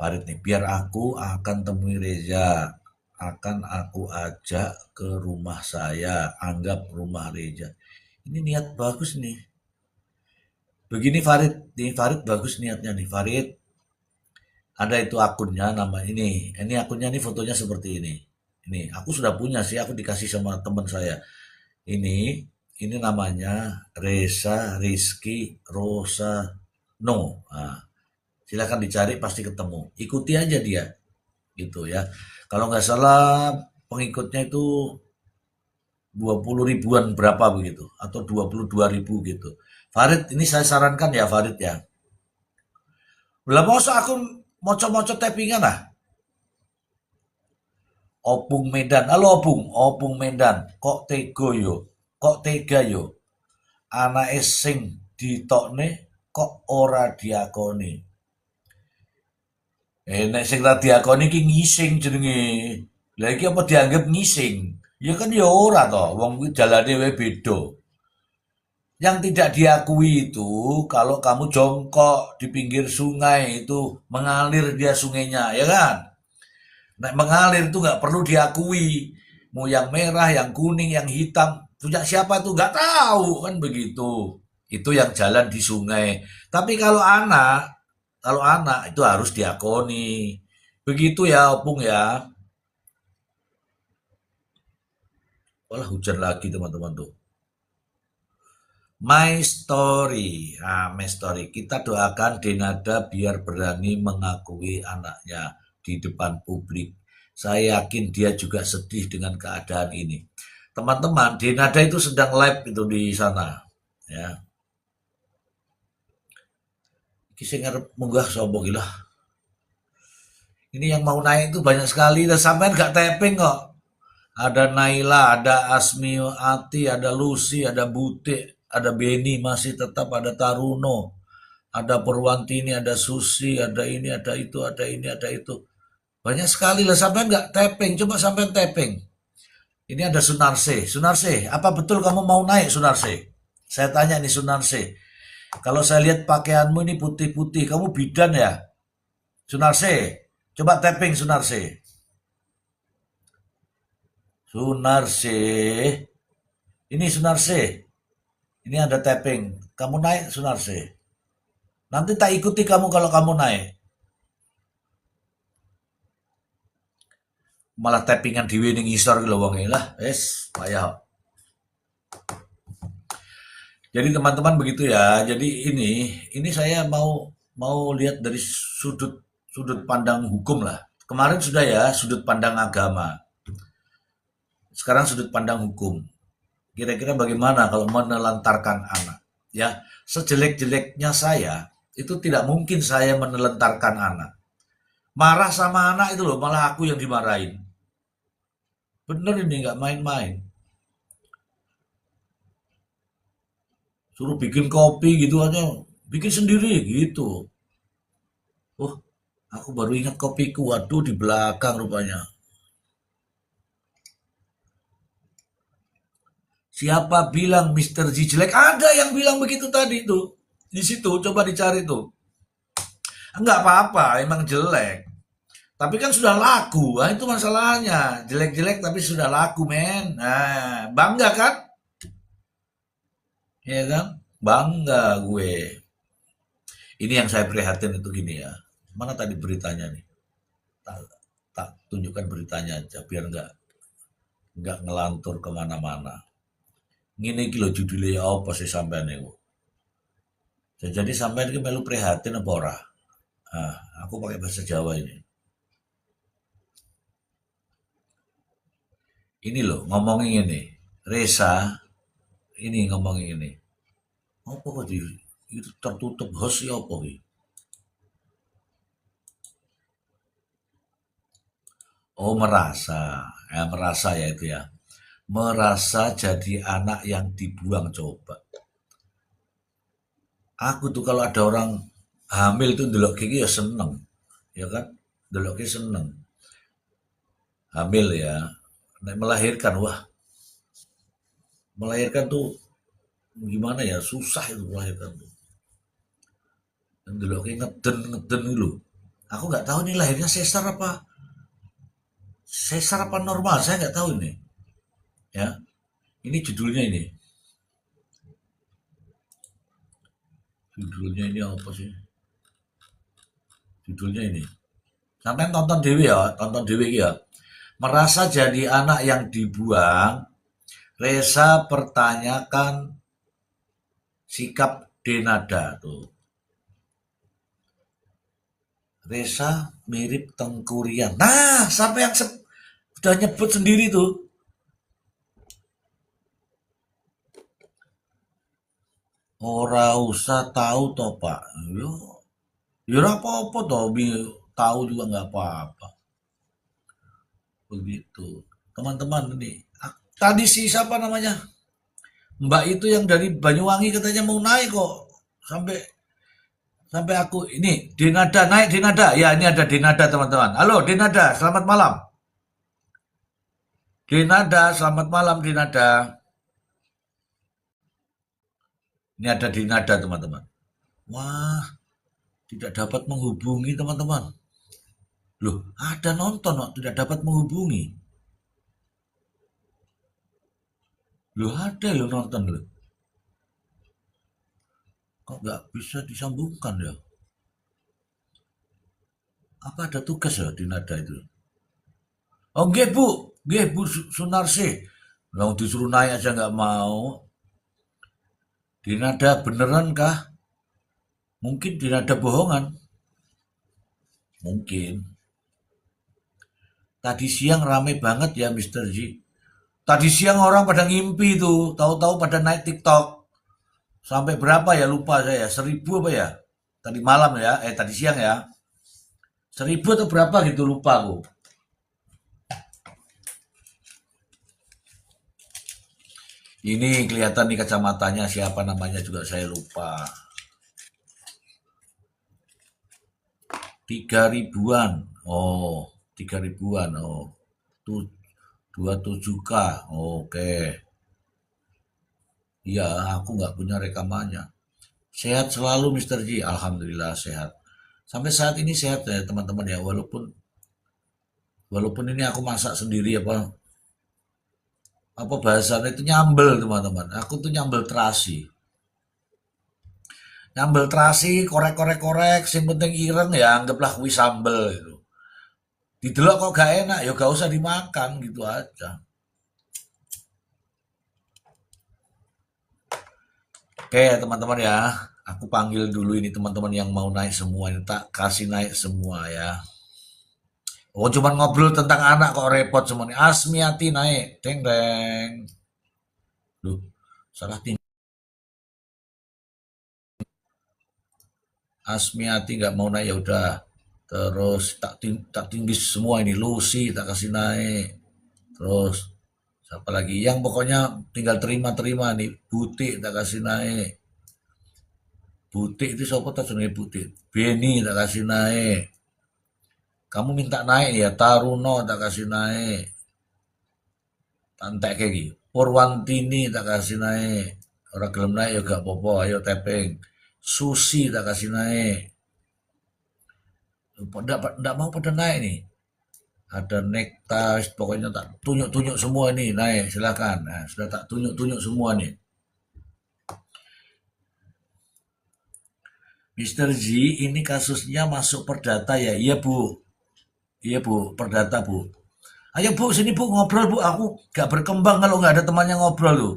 Farid nih, biar aku akan temui Reza, akan aku ajak ke rumah saya, anggap rumah Reza. Ini niat bagus nih. Begini Farid, nih Farid bagus niatnya nih. Farid, ada itu akunnya nama ini akunnya nih fotonya seperti ini. Ini aku sudah punya sih, aku dikasih sama teman saya. Ini namanya Reza Rizky Rosa No. Nah, silakan dicari pasti ketemu. Ikuti aja dia gitu ya. Kalau nggak salah pengikutnya itu 20 ribuan berapa begitu atau 22 ribu gitu. Farid, ini saya sarankan ya Farid ya. Lah masa aku moco-moco tappingan ah. Opung Medan. Halo Opung, Opung Medan. Kok tega yo? Kok tega yo? Anake sing ditokne kok ora diakoni. Nek sing ra diakoni ki ngising jenenge. Lah iki apa dianggap ngising? Ya kan ya ora to, wong kuwi dalane wae beda. Yang tidak diakui itu kalau kamu jongkok di pinggir sungai itu mengalir dia sungainya, ya kan? Nek mengalir itu nggak perlu diakui. Mau yang merah, yang kuning, yang hitam, punya siapa tuh nggak tahu kan begitu. Itu yang jalan di sungai. Tapi kalau anak itu harus diakoni. Begitu ya, Opung ya. Walah hujan lagi teman-teman tuh. My Story. Nah, My Story. Kita doakan Denada biar berani mengakui anaknya di depan publik. Saya yakin dia juga sedih dengan keadaan ini. Teman-teman, Denada itu sedang live itu di sana. Ya. Kisi ngarep munggah sobo gila. Ini yang mau naik itu banyak sekali. Dan sampai nggak tapping kok. Ada Naila, ada Asmi Ati, ada Lucy, ada Bute, ada Beni, masih tetap ada Taruno, ada Purwantini, ada Susi, ada ini, ada itu, ada ini, ada itu. Banyak sekali lah sampai nggak tapping, coba sampai tapping. Ini ada Sunarse. Sunarse, apa betul kamu mau naik Sunarse? Saya tanya nih Sunarse. Kalau saya lihat pakaianmu ini putih-putih, kamu bidan ya? Sunarse, coba tapping Sunarse. Sunarse. Ini Sunarse. Ini ada tapping. Kamu naik Sunarse. Nanti tak ikuti kamu kalau kamu naik. Malah tappingan di ning isor lho wong lah. Wes, payah. Jadi teman-teman begitu ya. Jadi ini saya mau lihat dari sudut sudut pandang hukum lah. Kemarin sudah ya sudut pandang agama. Sekarang sudut pandang hukum. Kira-kira bagaimana kalau menelantarkan anak? Ya, sejelek-jeleknya saya, itu tidak mungkin saya menelantarkan anak. Marah sama anak itu loh, malah aku yang dimarahin. Bener ini nggak main-main. Suruh bikin kopi gitu aja, bikin sendiri gitu. Oh, aku baru ingat kopiku, waduh di belakang rupanya. Siapa bilang Mister G jelek? Ada yang bilang begitu tadi tuh. Di situ coba dicari tuh. Enggak apa-apa, emang jelek. Tapi kan sudah laku. Nah, itu masalahnya. Jelek-jelek tapi sudah laku, men. Nah, bangga kan? Ya kan? Bangga gue. Ini yang saya prihatin itu gini ya. Mana tadi beritanya nih? Tak, tak tunjukkan beritanya aja biar nggak ngelantur kemana-mana. Ngene iki lho judulnya apa sih sampean niku? Jadi sampean iki melu prihatin apa ora? Ah, aku pakai bahasa Jawa ini. Ini loh ngomongin ini. Reza ini ngomongin ini. Apa kok itu tertutup host ya apa iki? Oh merasa, ya merasa ya itu ya. Merasa jadi anak yang dibuang coba. Aku tuh kalau ada orang hamil tuh ndelok gigi ya seneng, ya kan? Ndelok gigi seneng. Hamil ya, nek melahirkan wah, melahirkan tuh gimana ya susah itu melahirkan tuh. Ndelok gigi ngeden ngeden dulu. Aku nggak tahu nih lahirnya sesar apa normal, saya nggak tahu ini. Ya, ini judulnya ini. Judulnya ini apa sih? Judulnya ini. Sampai tonton dewi ya, tonton dewi ya. Merasa jadi anak yang dibuang, Reza pertanyakan sikap Denada tuh. Reza mirip Tengku Rian. Nah, sampai yang sudah nyebut sendiri tuh. Ora usah tahu toh Pak. Yo, yo apa-apa toh, tahu juga nggak apa-apa. Begitu. Teman-teman ini, tadi si siapa namanya? Mbak itu yang dari Banyuwangi katanya mau naik kok. Sampai sampai aku ini Denada naik Denada. Ya, ini ada Denada teman-teman. Halo Denada, selamat malam. Denada, selamat malam Denada. Ini ada Denada teman-teman. Wah, tidak dapat menghubungi teman-teman. Loh, ada nonton kok tidak dapat menghubungi. Loh, ada loh nonton loh. Kok nggak bisa disambungkan ya? Apa ada tugas ya Denada itu? Oh, nggih Bu Sunarsi. Lah disuruh naik aja nggak mau. Denada beneran kah? Mungkin Denada bohongan. Mungkin. Tadi siang rame banget ya Mister G. Tadi siang orang pada ngimpi tuh, tahu-tahu pada naik TikTok. Sampai berapa ya lupa saya, 1.000 apa ya? Tadi malam ya, tadi siang ya. 1.000 atau berapa gitu lupa aku. Ini kelihatan nih kacamatanya siapa namanya juga saya lupa. 3.000-an. Oh, 3.000-an. Oh, 27K. Oke. Iya, aku nggak punya rekamannya. Sehat selalu Mister G. Alhamdulillah sehat. Sampai saat ini sehat ya teman-teman ya. Walaupun ini aku masak sendiri apa bahasanya itu nyambel teman-teman. Aku tuh nyambel terasi. Nyambel terasi, korek-korek-korek, sing penting ireng ya anggaplah kuwi sambel gitu. Didelok kok gak enak ya gak usah dimakan gitu aja. Oke teman-teman ya, aku panggil dulu ini teman-teman yang mau naik semua ini tak kasih naik semua ya. Oh cuman ngobrol tentang anak kok repot semua nih. Asmiati naik, deng deng. Duh, salah tinggi. Asmiati nggak mau naik ya udah. Terus tak tinggi semua ini Lucy tak kasih naik. Terus siapa lagi? Yang pokoknya tinggal terima-terima nih. Butik tak kasih naik. Butik itu siapa tak jenenge Butik? Beni tak kasih naik. Kamu minta naik ya Taruno tak kasih naik. Tak entek kayak gitu. Purwantini tak kasih naik. Orang gelem naik ya gak apa-apa, ayo tapping. Susi tak kasih naik. Nggak mau pada naik nih. Ada Nektar, pokoknya tak tunjuk-tunjuk semua nih naik, silakan. Nah, sudah tak tunjuk-tunjuk semua nih. Mister Z, ini kasusnya masuk perdata ya? Iya Bu, iya Bu, perdata Bu. Ayo Bu, sini Bu ngobrol Bu. Aku gak berkembang kalau nggak ada temannya ngobrol loh.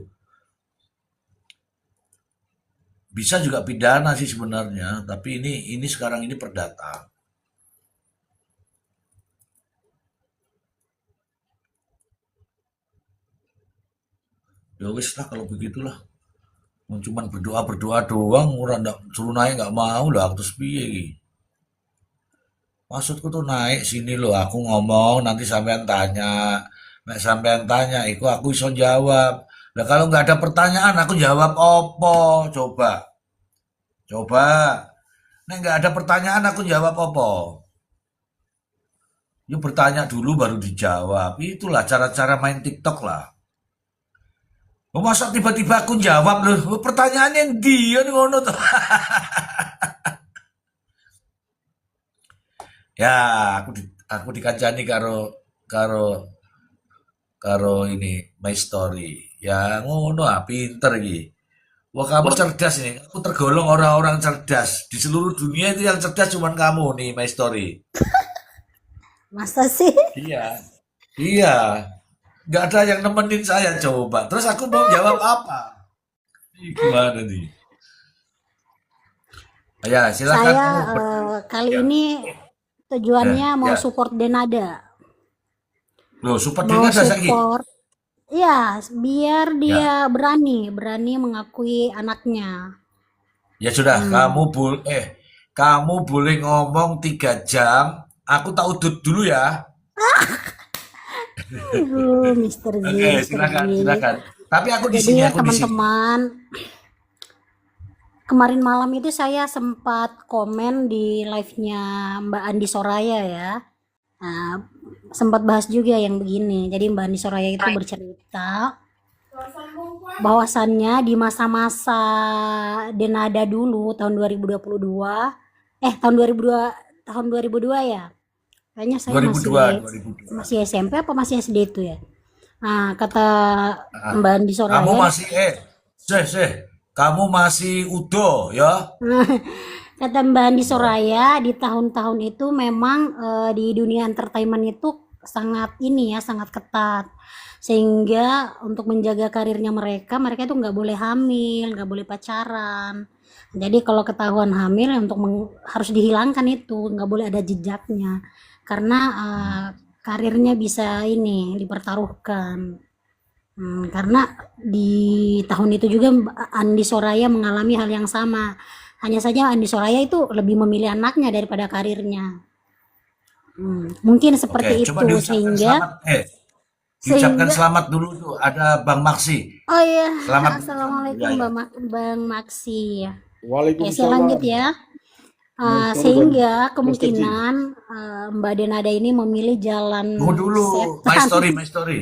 Bisa juga pidana sih sebenarnya, tapi ini sekarang ini perdata. Ya wis lah kalau begitulah. Cuman berdoa-berdoa doang, orang ndak suruh naik nggak mau lah, terus piye iki? Maksudku tuh naik sini loh, aku ngomong nanti sampean tanya. Nek sampean tanya, iku aku iso jawab. Nah kalau nggak ada pertanyaan, aku jawab opo? Coba, coba. Nek nggak ada pertanyaan, aku jawab opo? Yuk bertanya dulu baru dijawab. Itulah cara-cara main TikTok lah. Oh, masa tiba-tiba aku jawab loh? Pertanyaannya dia nih ngono tuh. Ya, aku dikancani karo karo karo ini My Story. Ya ngono ah, pinter iki. Wah kamu cerdas ini. Aku tergolong orang-orang cerdas. Di seluruh dunia itu yang cerdas cuma kamu nih My Story. Masa sih? Iya. Iya. Nggak ada yang nemenin saya coba. Terus aku mau jawab apa? Ih, gimana nih? Ya, silakan Saya kamu kali ya. ini tujuannya mau Ya. support Denada. Loh, super Mau Dinda saiki. support, ya, biar dia Ya. berani mengakui anaknya. Ya sudah, Hmm. kamu boleh ngomong 3 jam. Aku tak udut dulu ya. Mister Z, Oke, Mister Z. silakan, silakan. Tapi aku di Jadi sini, ya aku di sini. teman-teman, kemarin malam itu saya sempat komen di live-nya Mbak Andi Soraya ya. Nah, sempat bahas juga yang begini. Jadi Mbak Andi Soraya itu bercerita bahwasannya di masa-masa Denada dulu tahun 2022, tahun 2002, tahun 2002 ya. Kayaknya saya 2002, masih 2002. masih SMP apa masih SD itu ya. Nah, kata Ah, Mbak Andi kamu Soraya, masih, kamu masih udo ya. kata Mbak Andi Ya. Soraya di tahun-tahun itu memang di dunia entertainment itu sangat ini ya, sangat ketat. Sehingga untuk menjaga karirnya mereka itu nggak boleh hamil, nggak boleh pacaran. Jadi kalau ketahuan hamil harus dihilangkan itu, nggak boleh ada jejaknya. Karena karirnya bisa ini dipertaruhkan. Karena di tahun itu juga Andi Soraya mengalami hal yang sama. Hanya saja Andi Soraya itu lebih memilih anaknya daripada karirnya. Mungkin Oke, seperti coba itu diucapkan sehingga selamat. Diucapkan sehingga selamat dulu tuh. Ada Bang Maksi. oh iya, Selamat. assalamualaikum Ya, ya. Bang Maksi ya. Oke, saya lanjut Waalaikumsalam. ya. Nice story dan Sehingga Mr. G. kemungkinan Mbak Denada ini memilih jalan Tunggu dulu. My setan. story, my story.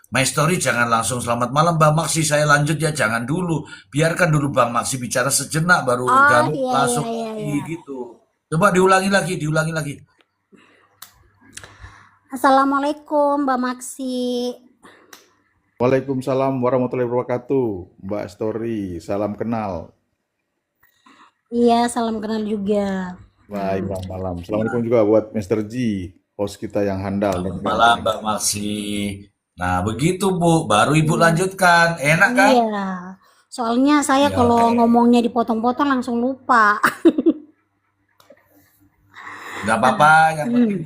My story jangan langsung selamat malam Bang Maksi. Saya lanjut ya, jangan dulu. Biarkan dulu Bang Maksi bicara sejenak baru Oh kamu iya iya masuk iya lagi iya. gitu. Coba diulangi lagi, diulangi lagi. Assalamualaikum Mbak Maksi. Waalaikumsalam warahmatullahi wabarakatuh. Mbak Story, salam kenal. Iya, salam kenal juga. Baik, selamat malam. Assalamualaikum juga buat Mr. G, host kita yang handal dan Selamat malam Bang Maksi. Nah begitu Bu, baru Ibu lanjutkan. Enak kan? Iya, soalnya saya Ya, kalau ngomongnya dipotong-potong langsung lupa. nggak apa-apa. Yang penting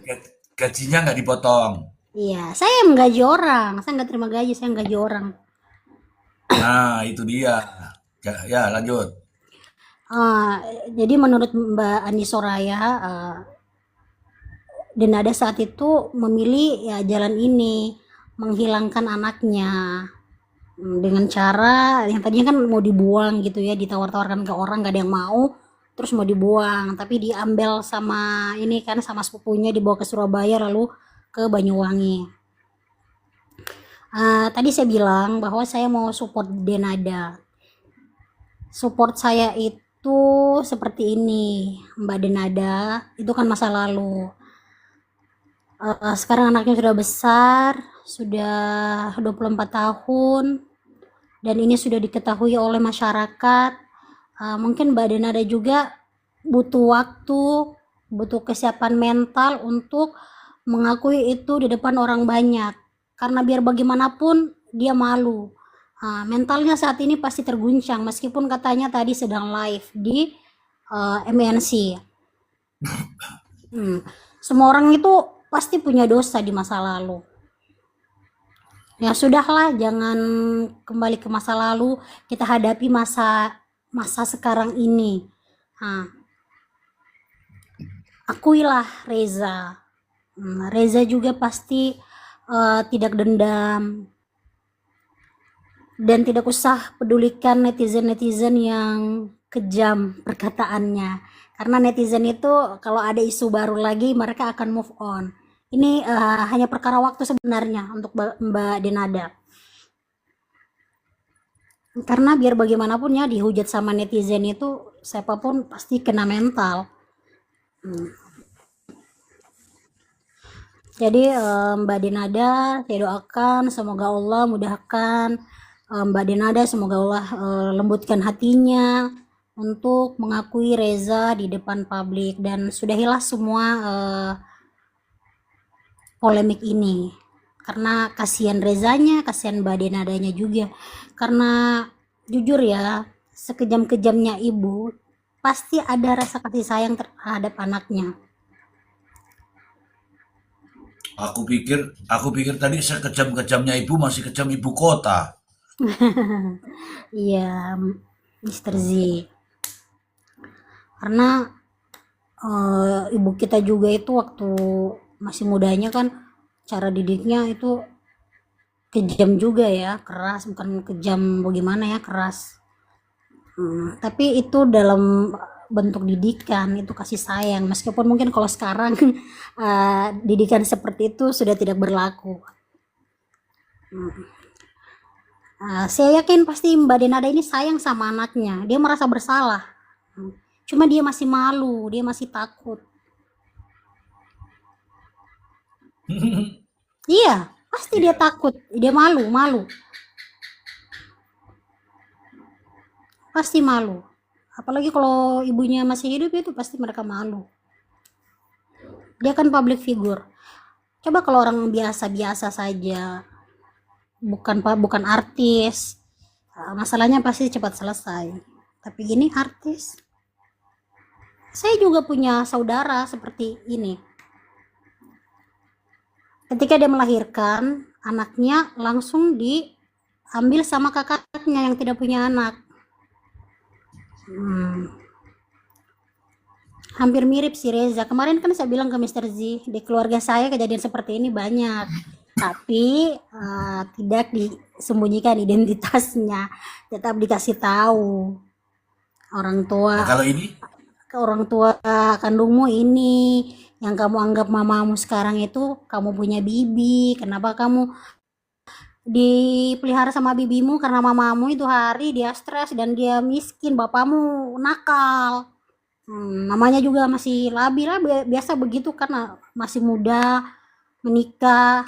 gajinya nggak dipotong. Iya, saya menggaji orang. Saya nggak terima gaji, saya menggaji orang. Nah itu dia. Ya lanjut. Jadi menurut Mbak Andi Soraya, Denada saat itu memilih ya jalan ini, menghilangkan anaknya. Dengan cara yang tadinya kan mau dibuang gitu ya, ditawar-tawarkan ke orang gak ada yang mau, terus mau dibuang, tapi diambil sama ini kan sama sepupunya, dibawa ke Surabaya lalu ke Banyuwangi. Tadi saya bilang bahwa saya mau support Denada. Support saya itu seperti ini, Mbak Denada, itu kan masa lalu. Sekarang anaknya sudah besar, sudah 24 tahun, dan ini sudah diketahui oleh masyarakat. Mungkin Mbak Denada juga butuh waktu, butuh kesiapan mental untuk mengakui itu di depan orang banyak. Karena biar bagaimanapun dia malu. Mentalnya saat ini pasti terguncang meskipun katanya tadi sedang live di MNC. Semua orang itu pasti punya dosa di masa lalu. Ya sudahlah, jangan kembali ke masa lalu, kita hadapi masa sekarang ini. Akuilah Reza. Reza juga pasti tidak dendam, dan tidak usah pedulikan netizen-netizen yang kejam perkataannya, karena netizen itu kalau ada isu baru lagi mereka akan move on. Ini hanya perkara waktu sebenarnya untuk Mbak Denada, karena biar bagaimanapun ya dihujat sama netizen itu siapapun pasti kena mental. Jadi Mbak Denada, saya doakan semoga Allah mudahkan Mbak Denada, semoga Allah lembutkan hatinya untuk mengakui Reza di depan publik, dan sudahilah semua polemik ini, karena kasihan Rezanya, kasihan Mbak Denadanya juga. Karena jujur ya, sekejam-kejamnya ibu pasti ada rasa kasih sayang terhadap anaknya. Aku pikir tadi sekejam-kejamnya ibu masih kejam ibu kota. Iya, Mr. Z, karena ibu kita juga itu waktu masih mudanya kan cara didiknya itu kejam juga ya, keras, bukan kejam bagaimana ya, keras. Tapi itu dalam bentuk didikan, itu kasih sayang, meskipun mungkin kalau sekarang didikan seperti itu sudah tidak berlaku. Saya yakin pasti Mbak Denada ini sayang sama anaknya, dia merasa bersalah, cuma dia masih malu, dia masih takut. Iya, pasti dia takut, dia malu, pasti malu. Apalagi kalau ibunya masih hidup itu pasti mereka malu. Dia kan public figure. Coba kalau orang biasa-biasa saja, bukan artis, masalahnya pasti cepat selesai. Tapi ini artis. Saya juga punya saudara seperti ini. Ketika dia melahirkan, anaknya langsung diambil sama kakaknya yang tidak punya anak. Hampir mirip si Reza. Kemarin kan saya bilang ke Mr. Z, di keluarga saya kejadian seperti ini banyak, tapi tidak disembunyikan identitasnya, tetap dikasih tahu orang tua. Nah, kalau ini Ke orang tua kandungmu ini, yang kamu anggap mamamu sekarang itu kamu punya bibi, kenapa kamu dipelihara sama bibimu, karena mamamu itu hari dia stres dan dia miskin, bapakmu nakal. Namanya juga masih labil lah, biasa begitu karena masih muda, menikah.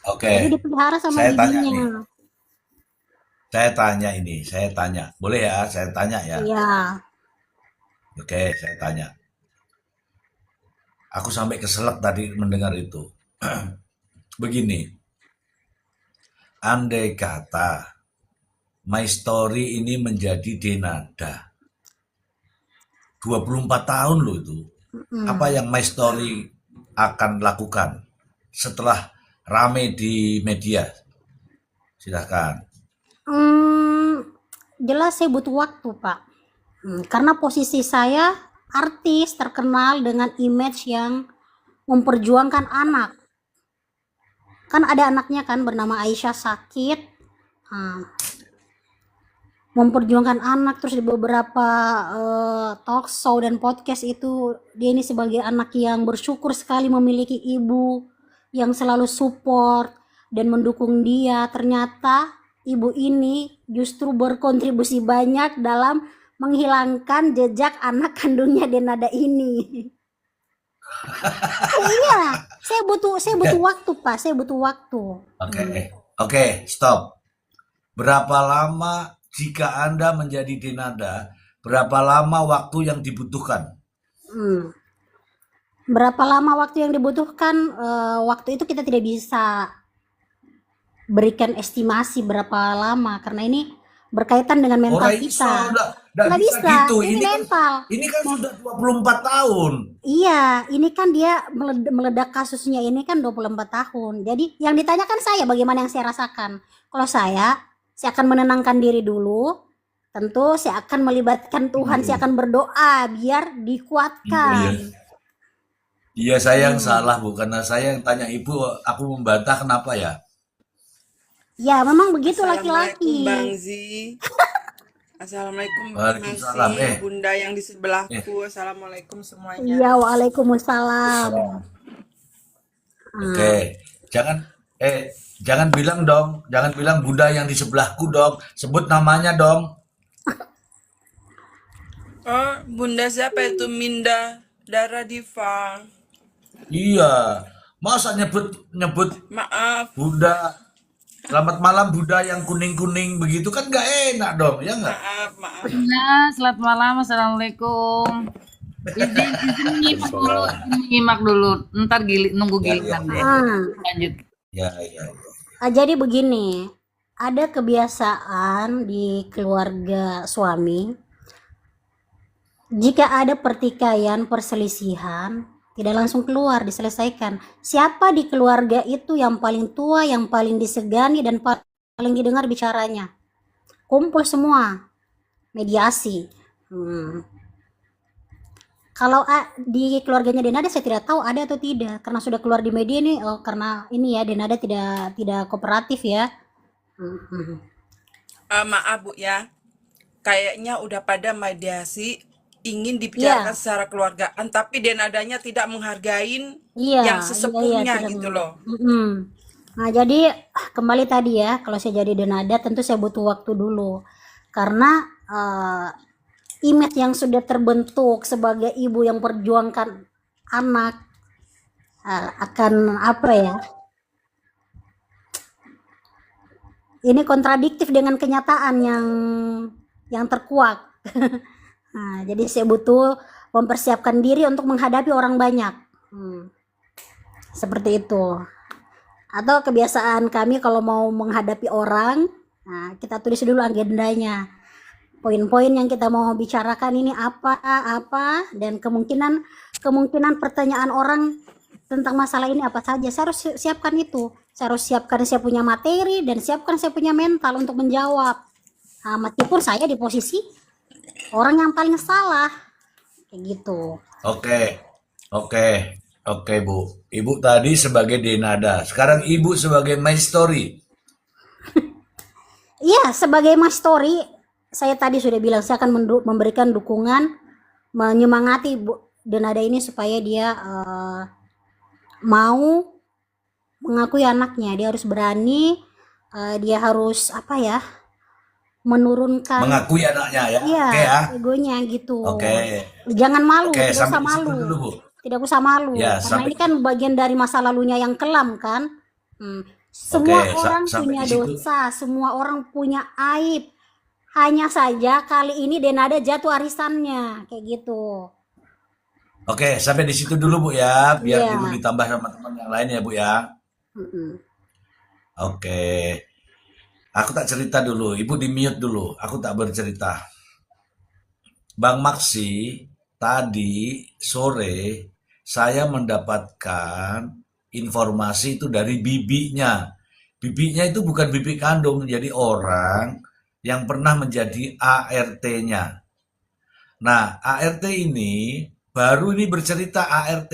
oke, Jadi dipelihara sama saya tanya nih. bibinya. Saya tanya. Boleh ya, saya tanya ya. Iya. Oke, saya tanya. Aku sampai keselak tadi mendengar itu. Begini, andai kata My Story ini menjadi Denada, 24 tahun loh itu. Apa yang My Story akan lakukan setelah rame di media? Silahkan. Jelas saya butuh waktu, Pak. Karena posisi saya artis terkenal dengan image yang memperjuangkan anak. Kan ada anaknya kan bernama Aisyah sakit, memperjuangkan anak, terus di beberapa talk show dan podcast itu dia ini sebagai anak yang bersyukur sekali memiliki ibu yang selalu support, dan mendukung dia. Ternyata ibu ini justru berkontribusi banyak dalam menghilangkan jejak anak kandungnya Denada ini. Iya, saya butuh waktu, Pak. Saya butuh waktu. Oke, stop. Berapa lama jika Anda menjadi Denada, berapa lama waktu yang dibutuhkan? Hmm. Berapa lama waktu yang dibutuhkan? Waktu itu kita tidak bisa berikan estimasi berapa lama karena ini berkaitan dengan mental Orang iso, kita. nggak Nggak bisa bisa, gitu. ini mental. Ini kan sudah 24 tahun. Iya, ini kan dia meledak kasusnya ini kan 24 tahun. Jadi yang ditanyakan saya bagaimana yang saya rasakan. Kalau saya akan menenangkan diri dulu. Tentu saya akan melibatkan Tuhan, saya akan berdoa biar Iya, dikuatkan. iya saya yang salah, bukan saya yang tanya ibu. Aku membantah kenapa ya? Ya, memang begitu Assalamualaikum Bang laki-laki. Zi. Assalamualaikum Bang Waalaikumsalam. Masi, Bunda yang di Eh, sebelahku. Assalamualaikum semuanya. Iya, waalaikumsalam. oke. Jangan bilang dong, jangan bilang Bunda yang di sebelahku dong. Sebut namanya dong. Oh, Bunda siapa itu? Minda Dara Diva. Iya. Masa nyebut Maaf. Bunda. Selamat malam Bunda yang kuning-kuning begitu kan nggak enak dong, ya nggak? Maaf. Ya, selamat malam. Assalamualaikum. Izin nyimak dulu. Ntar nunggu Ya, giliran deh. Ah, Lanjut. ya. jadi begini, ada kebiasaan di keluarga suami, jika ada pertikaian, perselisihan, tidak langsung keluar, diselesaikan. Siapa di keluarga itu yang paling tua, yang paling disegani, dan paling didengar bicaranya? Kumpul semua, mediasi. Kalau di keluarganya Denada saya tidak tahu ada atau tidak, karena sudah keluar di media ini, karena ini ya Denada tidak kooperatif ya. Maaf Bu ya. Kayaknya udah pada mediasi ingin dibicarakan secara keluargaan, tapi Denadanya tidak menghargain Iya, yang sesepuhnya tidak gitu loh. Nah, jadi kembali tadi ya, kalau saya jadi Denada tentu saya butuh waktu dulu. Karena image yang sudah terbentuk sebagai ibu yang perjuangkan anak akan apa ya? Ini kontradiktif dengan kenyataan yang terkuak. Nah, jadi saya butuh mempersiapkan diri untuk menghadapi orang banyak. Seperti itu. Atau kebiasaan kami kalau mau menghadapi orang, nah, kita tulis dulu agendanya. Poin-poin yang kita mau bicarakan ini apa, dan kemungkinan pertanyaan orang tentang masalah ini apa saja. Saya harus siapkan itu. Saya harus siapkan saya punya materi dan siapkan saya punya mental untuk menjawab. Nah, meskipun saya di posisi orang yang paling salah, kayak gitu. Oke, Bu. Ibu tadi sebagai Denada, sekarang Ibu sebagai My Story. Iya, sebagai Mas Story, saya tadi sudah bilang saya akan memberikan dukungan, menyemangati Denada ini supaya dia mau mengakui anaknya. Dia harus berani, dia harus menurunkan Mengakui anaknya ya. iya, Oke ya. egonya gitu. Oke. Jangan malu, Oke, tidak usah sampai di situ malu. dulu, Bu. Tidak usah malu, Ya, karena ini kan bagian dari masa lalunya yang kelam kan. Semua Oke, orang sampai punya di situ. dosa, semua orang punya aib. Hanya saja kali ini Denada jatuh arisannya, kayak gitu. Oke, sampai di situ dulu Bu ya, biar Iya. Ibu ditambah sama teman yang lain ya Bu ya. Oke. Aku tak cerita dulu, Ibu di mute dulu, aku tak bercerita. Bang Maksi, tadi sore saya mendapatkan informasi itu dari bibinya. Bibinya itu bukan bibi kandung, jadi orang yang pernah menjadi ART-nya. Nah, ART ini baru ini bercerita ART.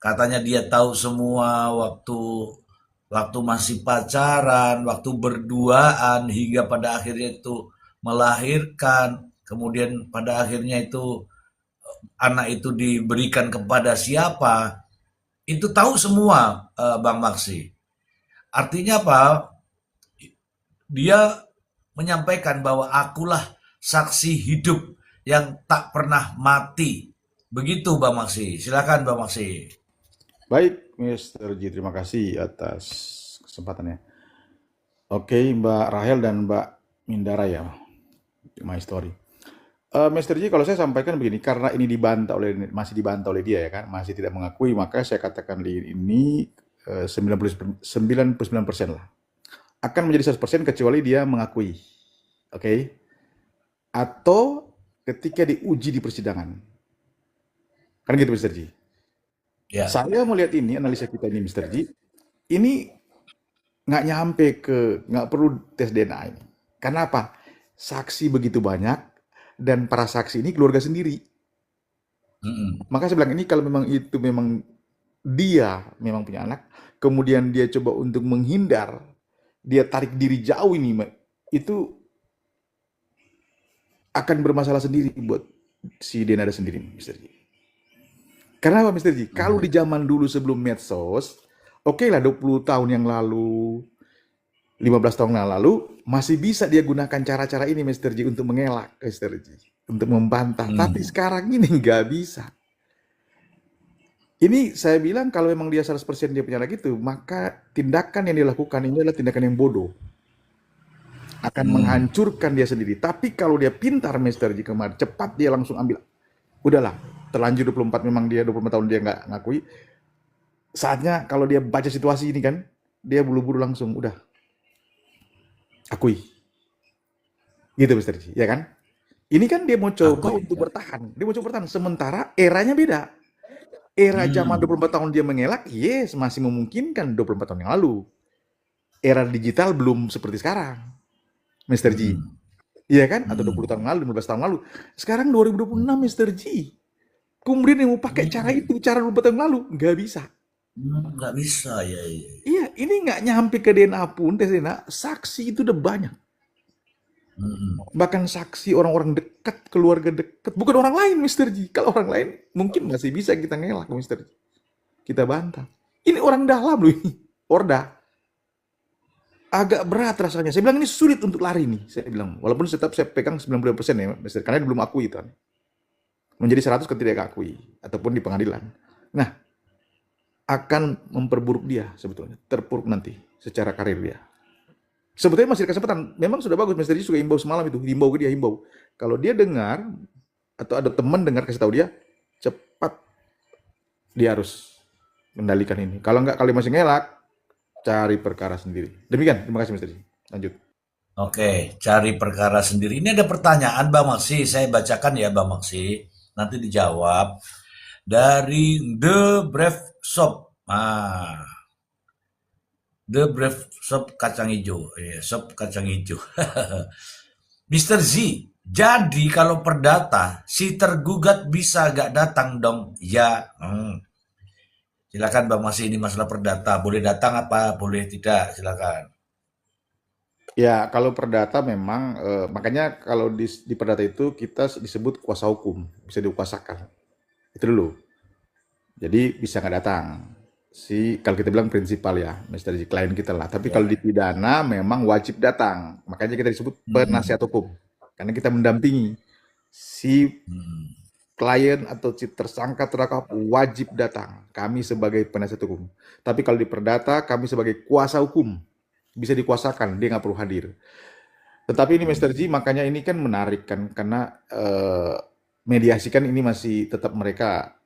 Katanya dia tahu semua waktu masih pacaran, waktu berduaan, hingga pada akhirnya itu melahirkan, kemudian pada akhirnya itu anak itu diberikan kepada siapa, itu tahu semua Bang Maksi. artinya apa? Dia menyampaikan bahwa akulah saksi hidup yang tak pernah mati. Begitu Bang Maksi. Silakan Bang Maksi. Baik, Mr. G, terima kasih atas kesempatannya. Oke, Mbak Rahel dan Mbak Mindara ya, My Story. Mr. G, kalau saya sampaikan begini, karena ini masih dibantah oleh dia ya kan, masih tidak mengakui, maka saya katakan ini 99% lah. Akan menjadi 100% kecuali dia mengakui. Oke? Atau ketika diuji di persidangan. Kan gitu Mr. G. Ya. Saya melihat ini, analisa kita ini Mr. G, ini nggak perlu tes DNA ini. Karena apa? Saksi begitu banyak, dan para saksi ini keluarga sendiri. Maka saya bilang ini kalau memang itu memang dia memang punya anak, kemudian dia coba untuk menghindar, dia tarik diri jauh ini, itu akan bermasalah sendiri buat si Denada sendiri, Mr. G. Karena apa, Mr. G? Kalau di zaman dulu sebelum medsos, oke lah 20 tahun yang lalu, 15 tahun yang lalu, masih bisa dia gunakan cara-cara ini, Mr. G, untuk mengelak, Mr. G. Untuk membantah. Tapi sekarang ini nggak bisa. Ini saya bilang kalau memang dia 100% dia punya anak itu, maka tindakan yang dilakukan ini adalah tindakan yang bodoh. Akan menghancurkan dia sendiri. Tapi kalau dia pintar, Mr. G, kemarin, cepat dia langsung ambil. Udahlah, terlanjur 24, memang dia 24 tahun dia nggak ngakui. Saatnya kalau dia baca situasi ini kan, dia buru-buru langsung, udah. Akui. Gitu Mr. G, ya kan? Ini kan dia mau coba untuk bertahan. Dia mau coba bertahan. Sementara eranya beda. Era zaman 24 tahun dia mengelak, yes, masih memungkinkan 24 tahun yang lalu. Era digital belum seperti sekarang, Mr. G. Iya kan? Atau 20 tahun lalu, 15 tahun lalu. Sekarang 2026, Mr. G. Kemudian yang mau pakai cara itu, cara 24 tahun lalu, nggak bisa. Nggak bisa, ya. Iya, ini nggak nyampe ke DNA pun, tes DNA, saksi itu udah banyak. Bahkan saksi orang-orang dekat, keluarga dekat, bukan orang lain, Mr. G. Kalau orang lain, mungkin masih bisa kita ngelak, Mr. G. Kita bantah. Ini orang dalam loh ini, Orda. Agak berat rasanya. Saya bilang ini sulit untuk lari nih, saya bilang. Walaupun tetap saya pegang 90% ya, Mr. Karena dia belum akui itu. Menjadi 100 ketika dia akui, ataupun di pengadilan. Nah, akan memperburuk dia sebetulnya, terpuruk nanti secara karir dia. Sebetulnya masih ada kesempatan, memang sudah bagus, Mr. G juga himbau semalam itu, himbau ke dia, himbau. Kalau dia dengar, atau ada teman dengar kasih tahu dia, cepat dia harus kendalikan ini. Kalau enggak, kalau masih ngelak, cari perkara sendiri. Demikian, terima kasih Mr. G. Lanjut. Oke, cari perkara sendiri. Ini ada pertanyaan Bang Maksi, saya bacakan ya Bang Maksi, nanti dijawab. Dari The Brave Shop. The Brave Shop kacang hijau. Shop kacang hijau. Mr. Z, jadi kalau perdata, si tergugat bisa gak datang dong? Ya. Silakan Bang Masih, ini masalah perdata. Boleh datang apa? Boleh tidak? Silakan. Ya, kalau perdata memang, makanya kalau di perdata itu kita disebut kuasa hukum, bisa dikuasakan. Itu dulu. Jadi bisa nggak datang. Kalau kita bilang prinsipal ya, Mr. G, klien kita lah. Tapi kalau di pidana memang wajib datang. Makanya kita disebut penasihat hukum. Karena kita mendampingi si klien atau si tersangka terdakwa wajib datang. Kami sebagai penasihat hukum. Tapi kalau di perdata kami sebagai kuasa hukum. Bisa dikuasakan, dia nggak perlu hadir. Tetapi ini Mr. G, makanya ini kan menarik kan. Karena mediasi kan ini masih tetap mereka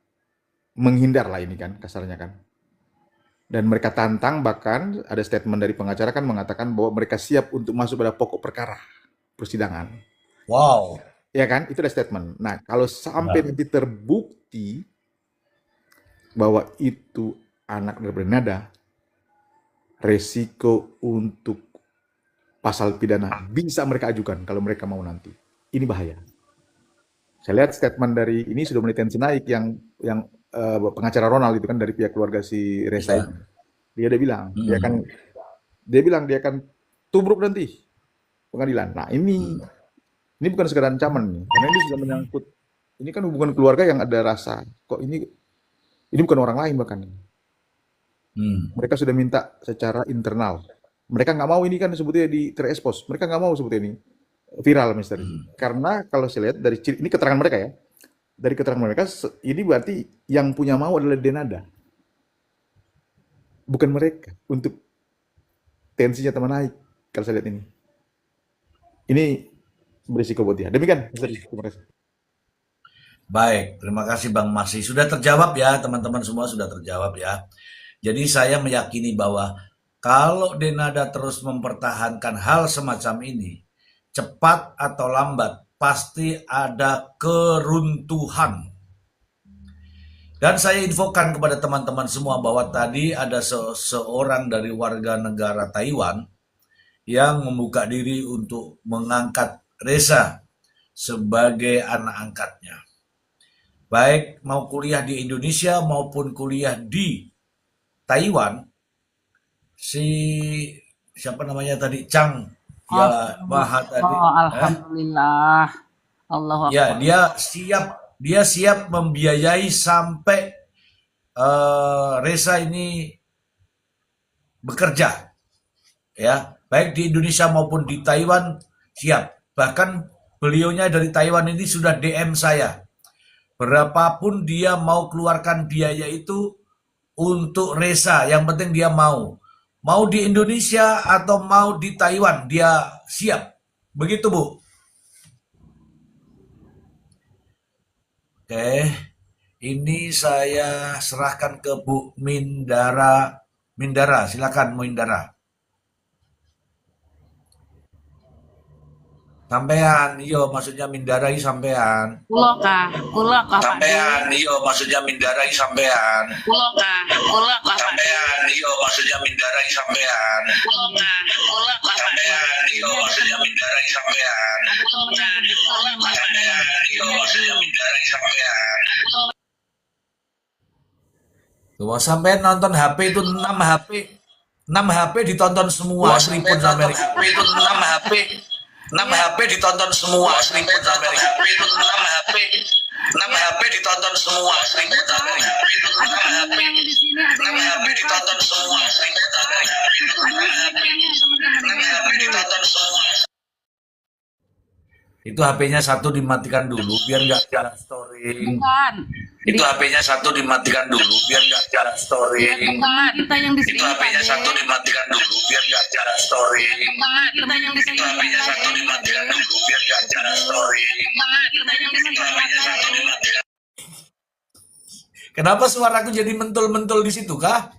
menghindar lah ini kan, kasarnya kan. Dan mereka tantang, bahkan ada statement dari pengacara kan mengatakan bahwa mereka siap untuk masuk pada pokok perkara persidangan. Wow. Ya kan, itu ada statement. Nah, kalau sampai nanti terbukti bahwa itu anak dari Nada, resiko untuk pasal pidana bisa mereka ajukan kalau mereka mau nanti. Ini bahaya. Saya lihat statement dari ini sudah mulai tensi naik yang pengacara Ronald itu kan dari pihak keluarga si Resa ini. Dia bilang, dia bilang dia akan tubruk nanti pengadilan. Nah, ini bukan sekedar ancaman nih, karena ini sudah menyangkut, ini kan hubungan keluarga yang ada rasa, kok ini bukan orang lain bahkan. Mereka sudah minta secara internal. Mereka nggak mau ini kan sebetulnya terekspos. Mereka nggak mau sebetulnya ini viral, Mister. Karena kalau saya lihat dari ini keterangan mereka ya, dari keterangan mereka ini berarti yang punya mau adalah Denada, bukan mereka. Untuk tensinya teman naik kalau saya lihat ini. Ini berisiko buat dia. Demikian, Mister. Terima kasih. Baik, terima kasih Bang Masih. Sudah terjawab ya, teman-teman semua sudah terjawab ya. Jadi saya meyakini bahwa kalau Denada terus mempertahankan hal semacam ini, cepat atau lambat pasti ada keruntuhan. Dan saya infokan kepada teman-teman semua bahwa tadi ada seorang dari warga negara Taiwan yang membuka diri untuk mengangkat Reza sebagai anak angkatnya. Baik mau kuliah di Indonesia maupun kuliah di Taiwan, siapa namanya tadi, Chang ya Maha tadi, Alhamdulillah. Allahu ya Akbar. dia siap membiayai sampai Reza ini bekerja, ya baik di Indonesia maupun di Taiwan siap. Bahkan beliaunya dari Taiwan ini sudah DM saya. Berapapun dia mau keluarkan biaya itu untuk Reza, yang penting dia mau. Mau di Indonesia atau mau di Taiwan, dia siap. Begitu, Bu. Oke, ini saya serahkan ke Bu Mindara. Mindara, silakan Mindara. Sampean, iyo maksudnya mindarai sampean. Kulo kah Pak Sampean, iyo maksudnya mindarai sampean. Kulo kah Sampean, iyo maksudnya mindarai sampean. Sampean, iyo maksudnya mindarai sampean. Sampean, iyo maksudnya mindarai sampean. Tuh, sampean nonton HP itu 6 HP. 6 HP ditonton semua, seripun sampean. HP itu 6 HP. 6 HP ditonton semua, seripun sampean. HP itu 6 HP. 6 HP ditonton semua, seripun sampean. HP itu 6 HP. 6 HP ditonton semua, seripun sampean. HP itu 6 HP. 6 HP ditonton semua. Itu HP-nya satu dimatikan dulu biar nggak jalan storing. Bukan. Itu HP-nya satu dimatikan dulu biar nggak jalan storing. Bukan kita yang di Itu sini HP-nya satu dimatikan dulu biar nggak jalan storing. Bukan kita yang di sini Itu HP-nya satu dimatikan dulu biar nggak jalan storing. Kita yang di sini Itu HP-nya satu dimatikan. Kenapa suaraku jadi mentul-mentul di situ kah?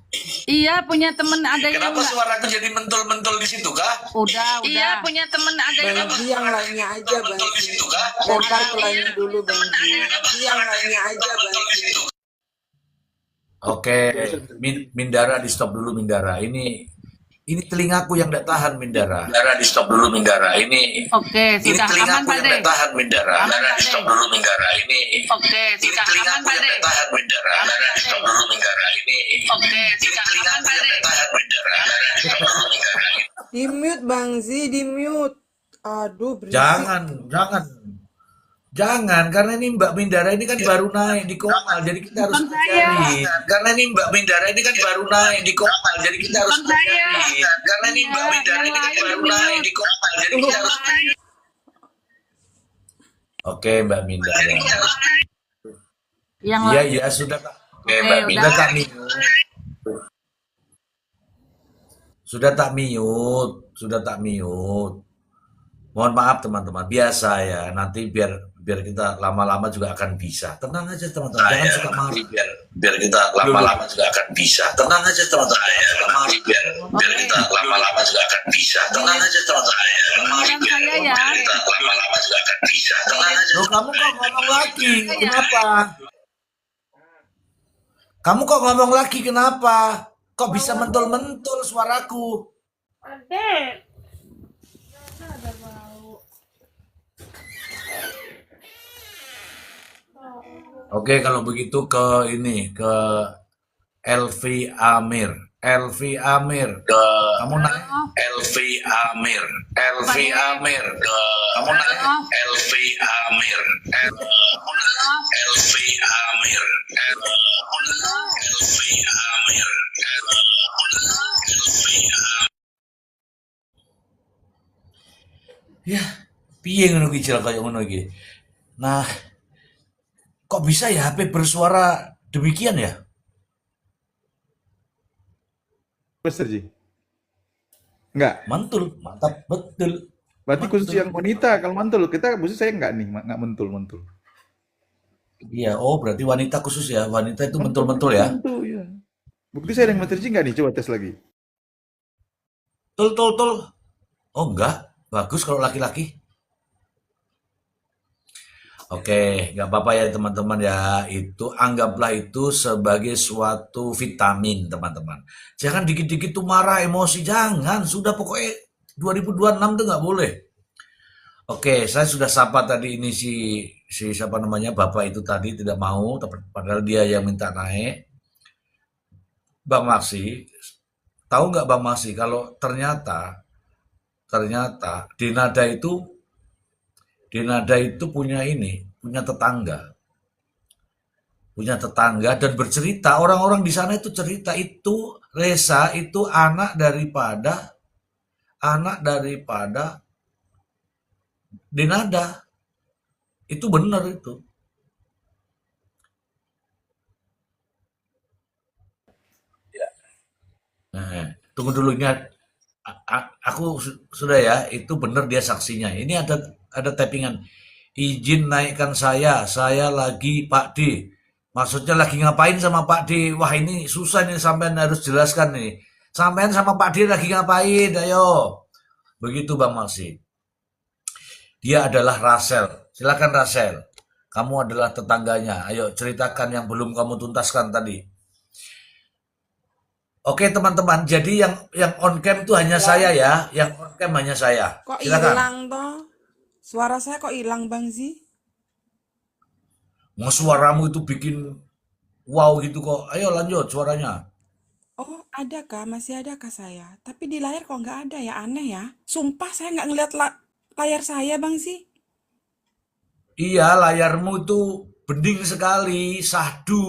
Iya, punya temen ada yang Kenapa enggak. suaraku jadi mentul-mentul di situ kah? Udah. Iya, punya temen ada yang Bang Ji yang lainnya aja Bang Mentul di Ji. situ kah? Lempar ke lainnya dulu Bang Ji. Yang lainnya aja Bang Ji. Oke, Mindara di stop dulu Mindara. Ini telingaku yang tidak tahan Mindara. Mindara di stop dulu Mindara. Ini Oke, sudah aman telingaku Pak yang De. tidak tahan Mindara. Aman, Mindara Pak di De. stop dulu Mindara. Ini Oke, sudah aman telingaku Pak yang De. tidak tahan Mindara. Mindara di stop dulu Mindara. Ini Oke, sudah aman telingaku Pak yang De. tidak tahan Mindara. Mindara di stop dulu Mindara. Di mute Bang Zi, di mute. Aduh, berisik. Jangan, karena ini Mbak Mindara ini kan baru naik di Komal, jadi kita harus Bukan saya. pelajari. Karena ini Mbak Mindara ini kan baru naik di Komal, jadi kita harus Bukan saya. pelajari. Karena ini Mbak Mindara ini kan baru naik di Komal, jadi kita harus pelajari. Oke Mbak Mindara. Yang Iya sudah. Oke Mbak udah. Mindara tak mute. Sudah tak mute. Mohon maaf teman-teman, biasa ya. Nanti biar kita lama-lama juga akan bisa. Tenang aja teman-teman, jangan suka marah. Biar kita lama-lama juga akan bisa. Tenang aja teman-teman, jangan suka marah. Biar kita lama-lama juga akan bisa. Tenang aja teman-teman, Giliran saya ya. biar kita lama-lama juga akan bisa. Tenang aja. Loh, kamu kok ngomong lagi? Kenapa? Kamu kok ngomong lagi kenapa? Kok bisa mentul-mentul suaraku? Oke, kalau begitu ke Elvi Amir. Kamu naik Elvi Amir. Kamu naik Elvi Amir. Elvi Amir. Ya, piye ngono iki Jal kaya ngono iki. Nah, kok bisa ya HP bersuara demikian ya? Master Ji? Enggak. Mantul, mantap betul. Berarti khusus Mantul. yang wanita kalau mantul. Kita khusus saya enggak nih, enggak mentul-mentul. Iya, oh berarti wanita khusus ya. Wanita itu Mentul, mentul-mentul ya. mentul ya. Bukti saya yang Master Ji enggak nih? Coba tes lagi. Tul tul tul. Oh enggak, bagus kalau laki-laki. Oke, nggak apa-apa ya teman-teman ya. Itu anggaplah itu sebagai suatu vitamin teman-teman. Jangan dikit-dikit tuh marah, emosi. Jangan, sudah pokoknya 2026 tuh nggak boleh. Oke, saya sudah sapa tadi ini si siapa namanya bapak itu tadi tidak mau, padahal dia yang minta naik. Bang Maksi, tahu nggak Bang Maksi kalau ternyata ternyata Denada itu punya ini, punya tetangga dan bercerita orang-orang di sana itu cerita itu Reza itu anak daripada Denada itu benar itu. Nah, tunggu dulu ini aku sudah ya itu benar dia saksinya. Ini ada tappingan. Izin naikkan saya lagi Pak D. Maksudnya lagi ngapain sama Pak D? Wah ini susah nih sampean harus jelaskan nih. Sampean sama Pak D lagi ngapain? Ayo. Begitu Bang Maksi. Dia adalah Rasel. Silakan Rasel. Kamu adalah tetangganya. Ayo ceritakan yang belum kamu tuntaskan tadi. Oke teman-teman, jadi yang on cam itu hanya saya Ya, ya, yang on cam hanya saya. kok Silakan. hilang toh? Suara saya kok hilang Bang Zi? Mau suaramu itu bikin wow gitu kok. Ayo lanjut suaranya. Oh, ada kah? Masih ada kah saya? Tapi di layar kok nggak ada ya? Aneh ya. Sumpah saya nggak ngeliat layar saya Bang Zi. Iya, layarmu itu bening sekali, sahdu.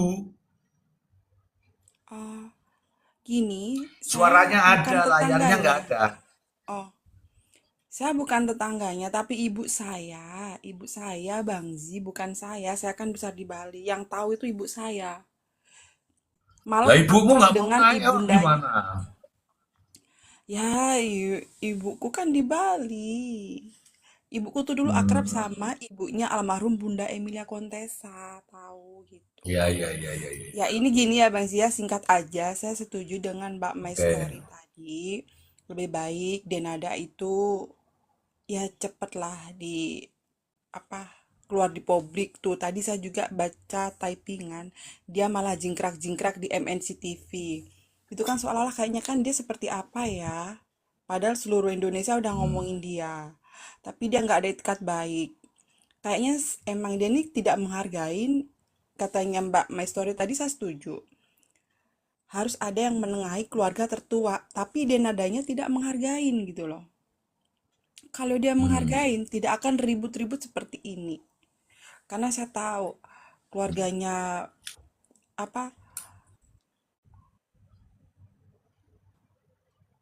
Oh, gini, saya Suaranya bukan ada, layarnya nggak tetangganya. ada. Oh, saya bukan tetangganya, tapi ibu saya. Ibu saya, Bang Zi, bukan saya. Saya kan besar di Bali. Yang tahu itu ibu saya. Lah Malah ibumu akrab nggak mau dengan nanya ibundanya. gimana? Ya, ibuku kan di Bali. Ibuku tuh dulu akrab Hmm, sama ibunya almarhum Bunda Emilia Contessa, tahu gitu. ya ya ya ya ya. Ya ini gini ya Bang Zia, singkat aja, saya setuju dengan Mbak My Oke. Story tadi. Lebih baik Denada itu ya cepet lah di apa keluar di publik tuh. Tadi saya juga baca typingan, dia malah jingkrak-jingkrak di MNC TV. Itu kan seolah-olah kayaknya kan dia seperti apa ya. Padahal seluruh Indonesia udah Hmm, ngomongin dia. Tapi dia nggak ada etikat baik. Kayaknya emang dia ini tidak menghargain katanya Mbak My Story tadi saya setuju. Harus ada yang menengahi keluarga tertua, tapi dia nadanya tidak menghargain gitu loh. Kalau dia hmm. menghargain, tidak akan ribut-ribut seperti ini. Karena saya tahu keluarganya apa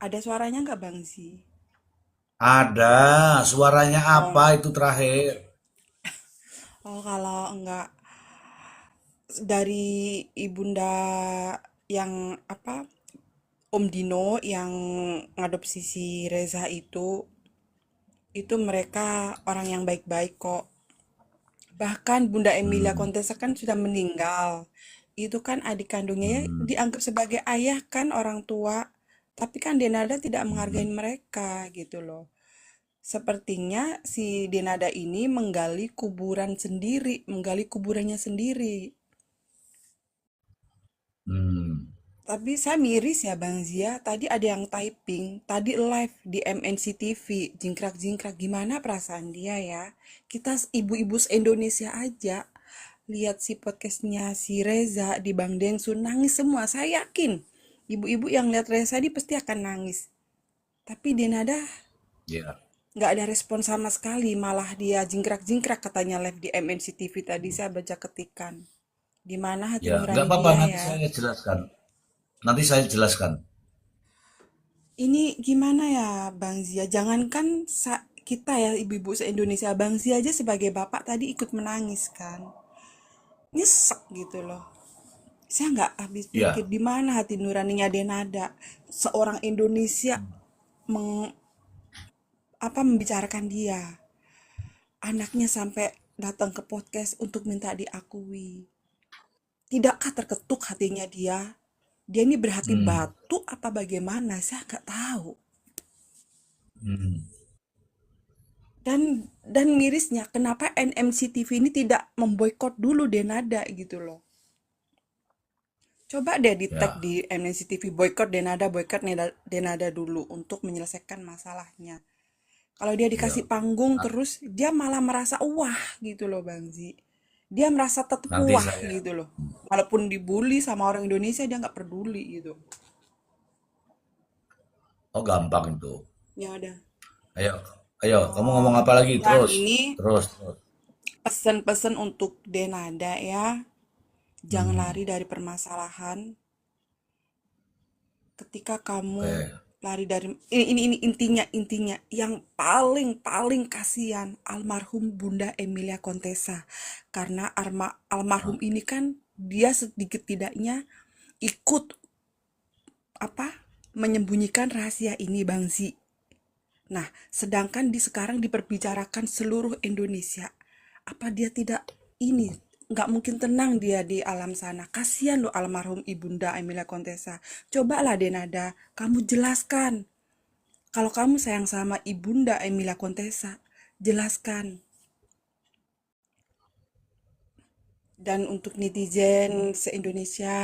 ada suaranya nggak Bang Zi? Ada, suaranya apa Oh, itu terakhir? oh kalau enggak dari ibunda yang apa Om Dino yang ngadopsi si Reza itu mereka orang yang baik-baik kok. Bahkan Bunda Emilia Hmm, Contessa kan sudah meninggal. Itu kan adik kandungnya ya hmm, dianggap sebagai ayah kan orang tua. Tapi kan Denada tidak menghargai hmm, mereka gitu loh. Sepertinya si Denada ini menggali kuburan sendiri, menggali kuburannya sendiri. hmm. Tapi saya miris ya Bang Zia, tadi ada yang typing, tadi live di MNC TV, jingkrak-jingkrak, gimana perasaan dia ya? Kita ibu-ibu se-Indonesia aja, lihat si podcastnya si Reza di Bang Dengsun, nangis semua, saya yakin. Ibu-ibu yang lihat Reza ini pasti akan nangis. Tapi dia nada Ya, nggak ada respon sama sekali, malah dia jingkrak-jingkrak katanya live di MNC TV tadi saya baca ketikan. Di mana hati ya, nggak nurani apa-apa. dia Nanti ya? saya jelaskan. Nanti saya jelaskan. Ini gimana ya Bang Zia? Jangankan kita ya ibu-ibu se-Indonesia, Bang Zia aja sebagai bapak tadi ikut menangis kan. Nyesek gitu loh. Saya nggak habis pikir Ya, di mana hati nuraninya Denada. Seorang Indonesia meng, membicarakan dia. Anaknya sampai datang ke podcast untuk minta diakui. Tidakkah terketuk hatinya dia? Dia ini berhati hmm, batu apa bagaimana? Saya nggak tahu. hmm, Dan mirisnya, kenapa NMCTV ini tidak memboikot dulu Denada gitu loh. Coba deh di tag ya, di NMCTV, boykot Denada dulu untuk menyelesaikan masalahnya. Kalau dia dikasih ya. panggung Nah, terus, dia malah merasa wah gitu loh Bang Zi. Dia merasa tetap nanti wah saya. gitu loh. Walaupun dibully sama orang Indonesia, dia nggak peduli gitu. Oh, gampang itu. Ya udah. Ayo, ayo, kamu ngomong Oh, apa lagi? dan Terus, ini terus, terus. pesan-pesan untuk Denada ya. Jangan Hmm, lari dari permasalahan. Ketika kamu oke. lari dari ini intinya yang paling paling kasihan almarhum Bunda Emilia Contessa, karena almarhum Nah, ini kan dia sedikit tidaknya ikut menyembunyikan rahasia ini Bang Zi. Nah, sedangkan sekarang diperbicarakan seluruh Indonesia. Apa dia tidak ini nggak mungkin tenang dia di alam sana. Kasihan loh almarhum Ibunda Emilia Contessa. Cobalah Denada, kamu jelaskan. Kalau kamu sayang sama Ibunda Emilia Contessa, jelaskan. Dan untuk netizen se-Indonesia,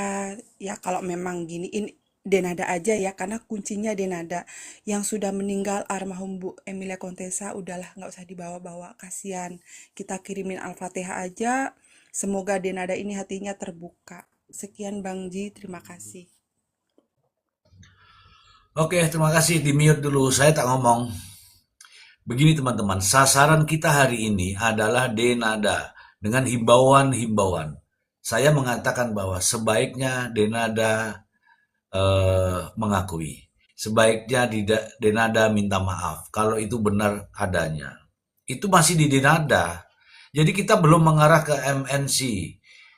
ya kalau memang giniin Denada aja ya, karena kuncinya Denada. Yang sudah meninggal almarhum Bu Emilia Contessa, udahlah nggak usah dibawa-bawa, kasihan. Kita kirimin Al-Fatihah aja, semoga Denada ini hatinya terbuka. Sekian Bang Ji, terima kasih. oke, terima kasih. Di mute dulu. Saya tak ngomong. Begini teman-teman, sasaran kita hari ini adalah Denada dengan himbauan-himbauan. Saya mengatakan bahwa sebaiknya Denada mengakui. Sebaiknya Denada minta maaf kalau itu benar adanya. Itu masih di Denada. Jadi kita belum mengarah ke MNC.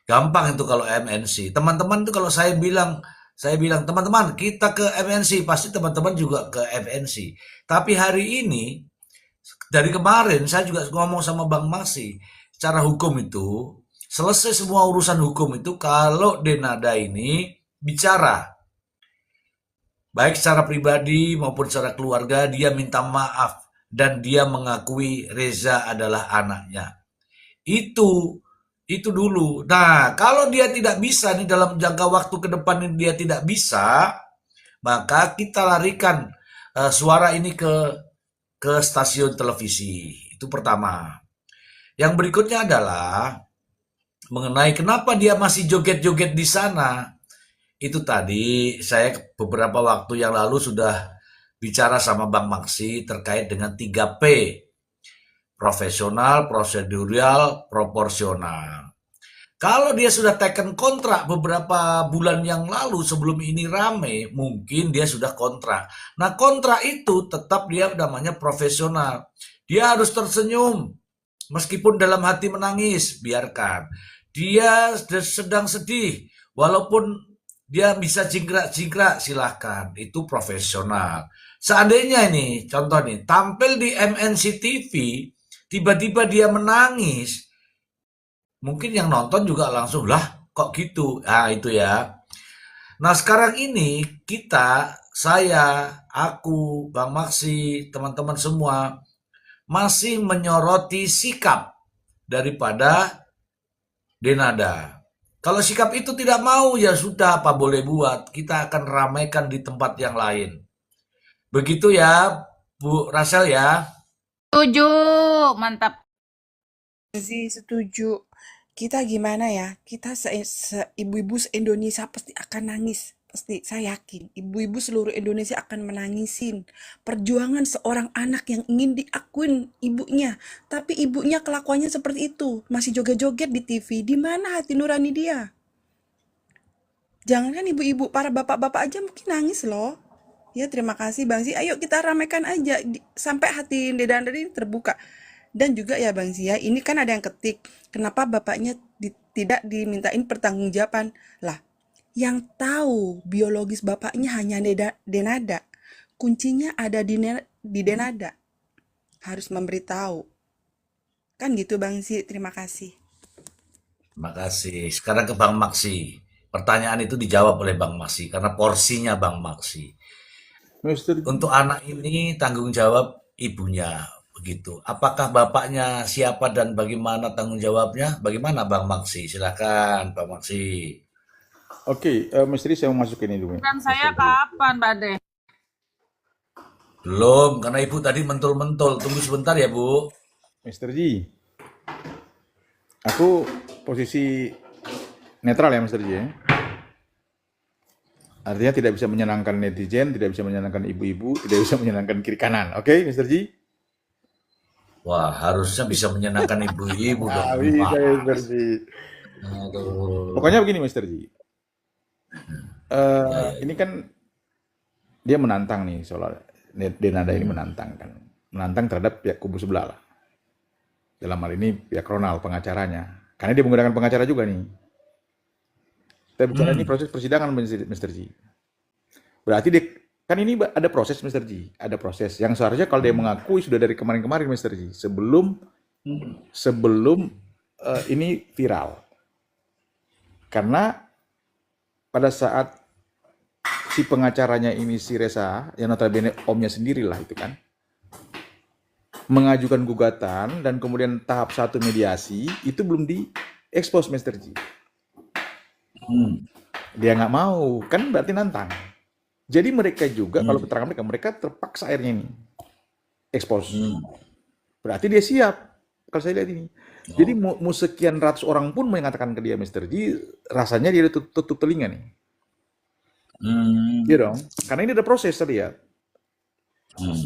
Gampang itu kalau MNC. Teman-teman itu kalau saya bilang teman-teman kita ke MNC, pasti teman-teman juga ke MNC. Tapi hari ini dari kemarin saya juga ngomong sama Bang Masi, secara hukum itu selesai semua urusan hukum itu kalau Denada ini bicara baik secara pribadi maupun secara keluarga, dia minta maaf dan dia mengakui Reza adalah anaknya. Itu itu dulu. Nah, kalau dia tidak bisa nih dalam jangka waktu ke depan ini dia tidak bisa, maka kita larikan suara ini ke stasiun televisi. Itu pertama. Yang berikutnya adalah mengenai kenapa dia masih joget-joget di sana. Itu tadi saya beberapa waktu yang lalu sudah bicara sama Bang Maksi terkait dengan 3P. Profesional, prosedural, proporsional. Kalau dia sudah taken kontrak beberapa bulan yang lalu sebelum ini rame, mungkin dia sudah kontrak. Nah, kontrak itu tetap dia namanya profesional. Dia harus tersenyum, meskipun dalam hati menangis, biarkan. Dia sedang sedih, walaupun dia bisa jingkrak-jingkrak, silahkan. Itu profesional. Seandainya ini, contoh nih, tampil di MNC TV, tiba-tiba dia menangis, mungkin yang nonton juga langsung, lah kok gitu? Nah itu ya. Nah sekarang ini saya, aku, Bang Maksi, teman-teman semua, masih menyoroti sikap daripada Denada. Kalau sikap itu tidak mau, ya sudah, apa boleh buat. Kita akan ramaikan di tempat yang lain. Begitu ya, Bu Rasel ya. Setuju, mantap. Sih setuju. Kita gimana ya? Kita ibu-ibu se-Indonesia pasti akan nangis. Pasti, saya yakin. Ibu-ibu seluruh Indonesia akan menangisin perjuangan seorang anak yang ingin diakuin ibunya. Tapi ibunya kelakuannya seperti itu. Masih joget-joget di TV. Di mana hati nurani dia? Jangankan ibu-ibu, para bapak-bapak aja mungkin nangis loh. Ya, terima kasih Bang Zia. Ayo kita ramaikan aja sampai hati Deda Andri ini terbuka. Dan juga ya Bang Zia, ini kan ada yang ketik, kenapa bapaknya tidak dimintain pertanggungjawaban? Lah, yang tahu biologis bapaknya hanya Denada. Kuncinya ada di Denada. Harus memberitahu. Kan gitu Bang Zia, terima kasih. Terima kasih. Sekarang ke Bang Maksi. Pertanyaan itu dijawab oleh Bang Maksi karena porsinya Bang Maksi. Mr. Untuk anak ini tanggung jawab ibunya begitu. Apakah bapaknya siapa dan bagaimana tanggung jawabnya? Bagaimana Bang Maksi? Silakan Bang Maksi. Oke, Misteri saya mau masuk ini dulu. Dan saya Mr. Ji. kapan, Pak De? Belum, karena Ibu tadi mentul-mentul. Tunggu sebentar ya, Bu. Mr. Ji, aku posisi netral ya Mr. Ji ya. Artinya tidak bisa menyenangkan netizen, tidak bisa menyenangkan ibu-ibu, tidak bisa menyenangkan kiri kanan. Oke, Mr. Ji? Wah, harusnya bisa menyenangkan ibu-ibu dong. Bisa ya, Mr. Ji. Aduh. Pokoknya begini Mr. Ji. Ya. Ini kan dia menantang nih soal Denada ini menantang kan. Menantang terhadap pihak kubu sebelah lah. Dalam hal ini pihak Ronald pengacaranya. Karena dia menggunakan pengacara juga nih. Kita bicara ini proses persidangan Mr. Ji. Berarti dia, kan ini ada proses Mr. Ji. Ada proses yang seharusnya kalau dia mengakui sudah dari kemarin-kemarin Mr. Ji. Sebelum ini viral. Karena pada saat si pengacaranya ini si Reza, yang notabene omnya sendirilah itu kan, mengajukan gugatan dan kemudian tahap 1 mediasi, itu belum diekspos Mr. Ji. Dia nggak mau, kan berarti nantang. Jadi mereka juga, kalau keterangan mereka terpaksa akhirnya ini ekspos. Berarti dia siap, kalau saya lihat ini. Jadi mau sekian ratus orang pun mengatakan ke dia Mr. Ji, rasanya dia tutup telinga nih. Iya dong, karena ini ada proses tadi ya.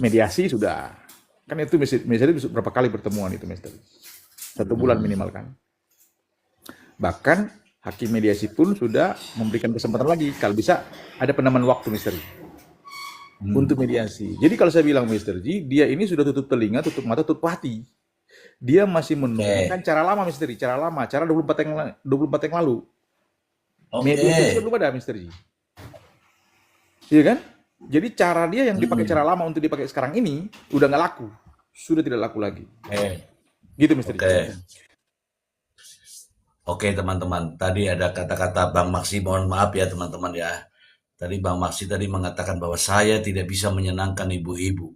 Mediasi sudah. Kan itu misalnya berapa kali pertemuan itu Mr. Ji. 1 bulan minimal kan. Bahkan hakim mediasi pun sudah memberikan kesempatan lagi. Kalau bisa ada penambahan waktu Mr. Ji. Untuk mediasi. Jadi kalau saya bilang Mr. Ji, dia ini sudah tutup telinga, tutup mata, tutup hati. Dia masih menunggu cara lama Mr. Ji, cara 24 yang lalu. Mediasi belum ada Mr. Ji. Iya kan? Jadi cara dia yang dipakai cara lama untuk dipakai sekarang ini udah nggak laku, sudah tidak laku lagi. Gitu Mr. Ji. Oke teman-teman, tadi ada kata-kata Bang Maksi, mohon maaf ya teman-teman ya. Tadi Bang Maksi tadi mengatakan bahwa saya tidak bisa menyenangkan ibu-ibu.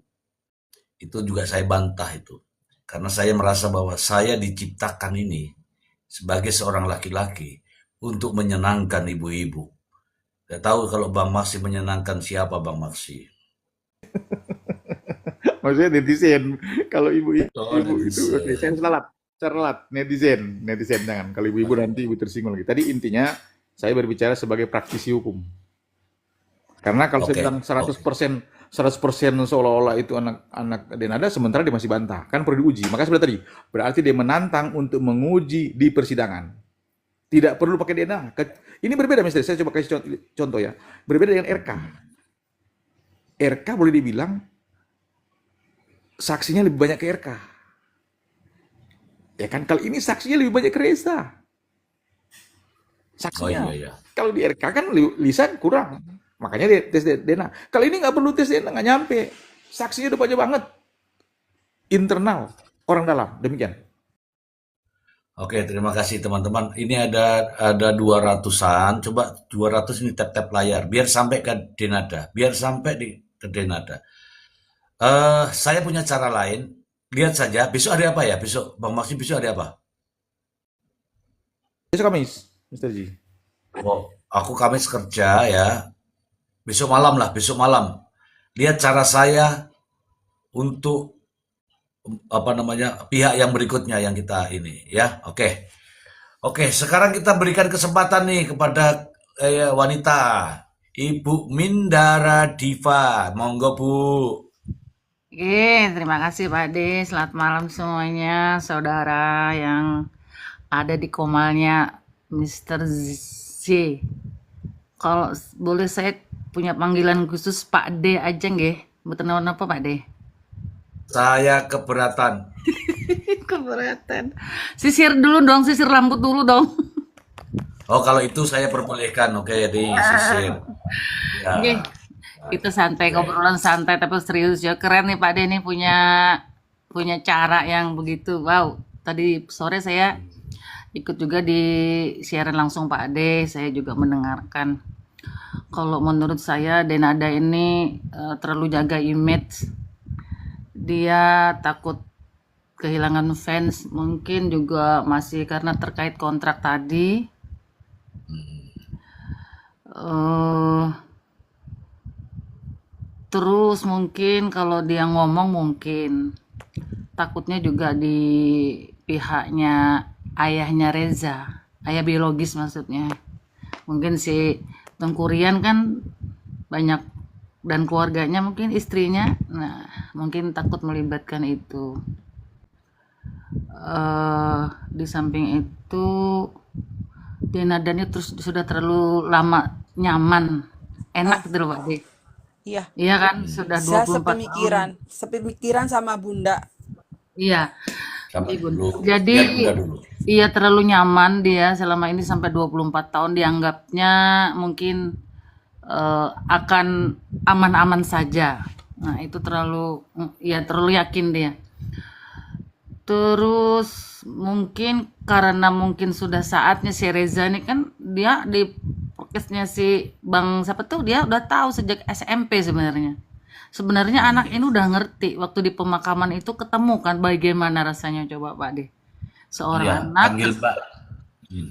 Itu juga saya bantah itu. Karena saya merasa bahwa saya diciptakan ini sebagai seorang laki-laki untuk menyenangkan ibu-ibu. Gak tahu kalau Bang Maksi menyenangkan siapa Bang Maksi. Maksudnya netizen. Kalau ibu itu, netizen. oke, saya salah netizen jangan. Kalau ibu-ibu nanti ibu tersinggung lagi. Tadi intinya saya berbicara sebagai praktisi hukum. Karena kalau saya bilang 100% seolah-olah itu anak Denada, sementara dia masih bantah. Kan perlu diuji. Maka sebenarnya tadi, berarti dia menantang untuk menguji di persidangan. Tidak perlu pakai DNA. Ini berbeda misalnya, saya coba kasih contoh ya. Berbeda dengan RK. RK boleh dibilang saksinya lebih banyak ke RK. Ya kan, kalau ini saksinya lebih banyak ke Reza. Saksinya. Iya. Kalau di RK kan lisan kurang. Makanya dia tes DNA. Kalau ini nggak perlu tes DNA, nggak nyampe. Saksinya udah banyak banget. Internal, orang dalam. Demikian. Oke, terima kasih teman-teman. Ini ada 200-an. Coba 200 ini tap-tap layar. Biar sampai ke Denada. Ke Denada. Saya punya cara lain. Lihat saja. Besok ada apa ya? Besok, Bang Maksi, besok ada apa? Besok Kamis, Mr. Ji. Oh, aku Kamis kerja ya. Besok malam. Lihat cara saya untuk pihak yang berikutnya yang kita ini ya. Oke, sekarang kita berikan kesempatan nih kepada wanita, Ibu Mindara Diva. Monggo Bu. Oke, terima kasih Pak De. Selamat malam semuanya, saudara yang ada di komalnya Mr. Z. Kalau boleh saya punya panggilan khusus Pak D aja nggih. Mboten napa Pak D? Saya keberatan. Keberatan. Sisir dulu dong, sisir rambut dulu dong. Oh, kalau itu saya perbolehkan. Oke, di sisir. Oke, Ya. kita santai, ngobrolan santai tapi serius ya. Keren nih Pak D nih punya punya cara yang begitu. Wow, tadi sore saya ikut juga di siaran langsung Pak D, saya juga mendengarkan. Kalau menurut saya Denada ini terlalu jaga image. Dia takut kehilangan fans, mungkin juga masih karena terkait kontrak tadi. Eh, terus mungkin kalau dia ngomong mungkin takutnya juga di pihaknya ayahnya Reza, ayah biologis maksudnya. Mungkin si Tengku Rian kan banyak dan keluarganya mungkin istrinya, nah mungkin takut melibatkan itu. Di samping itu Denadanya terus sudah terlalu lama nyaman, enak gitu loh Pak D. Iya, Iya kan, sudah saya 24 tahun. sepemikiran sama Bunda. Iya. Sabar Ibu. dulu. Jadi Lihat Bunda dulu. iya terlalu nyaman dia selama ini sampai 24 tahun dianggapnya mungkin akan aman-aman saja. Nah, itu terlalu terlalu yakin dia. Terus mungkin karena mungkin sudah saatnya si Reza ini kan dia di podcastnya si Bang siapa tuh dia udah tahu sejak SMP sebenarnya. Sebenarnya anak ini udah ngerti waktu di pemakaman itu ketemu kan bagaimana rasanya coba Pak De. Iya, Seorang anak, panggil Mbak.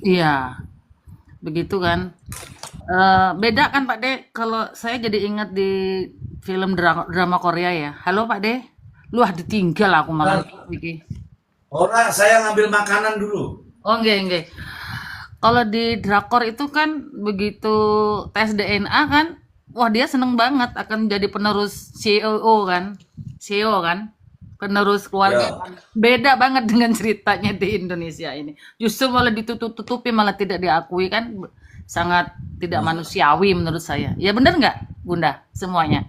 iya, begitu kan. Beda kan Pak De, kalau saya jadi ingat di film drama Korea ya. Halo Pak De, lu ditinggal aku malah iki. Orang saya ngambil makanan dulu. Oh enggak. Kalau di drakor itu kan begitu tes DNA kan, wah dia seneng banget akan jadi penerus CEO kan, penerus keluarga Ya. kan. Beda banget dengan ceritanya di Indonesia ini. Justru malah ditutup-tutupi, malah tidak diakui kan, sangat tidak manusiawi menurut saya. Ya benar nggak Bunda semuanya?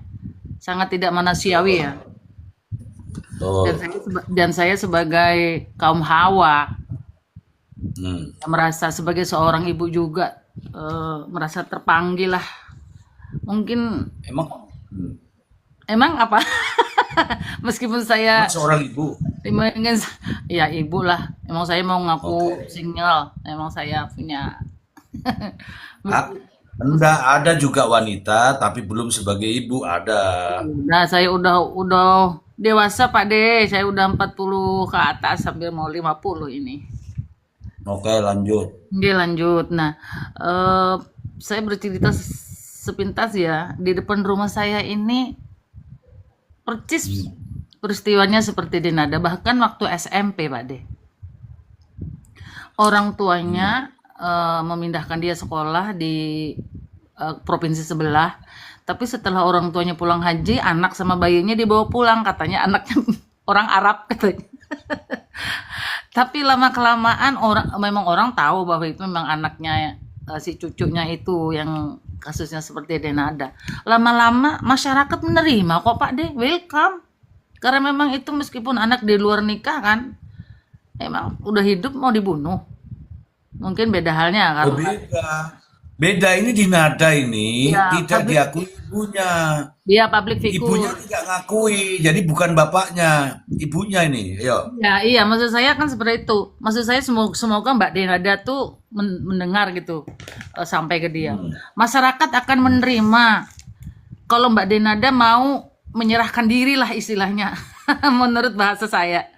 Sangat tidak manusiawi ya. Tuh. Dan saya sebagai kaum Hawa Hmm. merasa sebagai seorang ibu juga merasa terpanggil lah. Mungkin emang apa? Meskipun saya seorang ibu. ingin ya ibu lah. Emang saya mau ngaku single. Emang saya punya. Enggak, ada juga wanita tapi belum sebagai ibu ada. Nah, saya udah dewasa Pak De. Saya udah 40 ke atas sambil mau 50 ini. Oke, lanjut. Oke lanjut. Nah, saya bercerita sepintas ya. Di depan rumah saya ini percis peristiwanya seperti Denada. Bahkan waktu SMP Pak De. Orang tuanya memindahkan dia sekolah di provinsi sebelah. Tapi setelah orang tuanya pulang haji, anak sama bayinya dibawa pulang. Katanya anaknya orang Arab katanya. Tapi lama-kelamaan memang orang tahu bahwa itu memang anaknya si cucunya itu yang kasusnya seperti Denada. Lama-lama masyarakat menerima kok Pak De, welcome. Karena memang itu meskipun anak di luar nikah kan, emang udah hidup mau dibunuh. Mungkin beda halnya Oh, kalau beda. Beda ini di Nada ini Ya, tidak diakui ibunya. dia public Ibunya figure. tidak ngakui, jadi bukan bapaknya, ibunya ini. Yo. Ya, iya, maksud saya kan seperti itu. Maksud saya semoga Mbak Denada tuh mendengar gitu sampai ke dia. Masyarakat akan menerima kalau Mbak Denada mau menyerahkan diri lah istilahnya, menurut bahasa saya,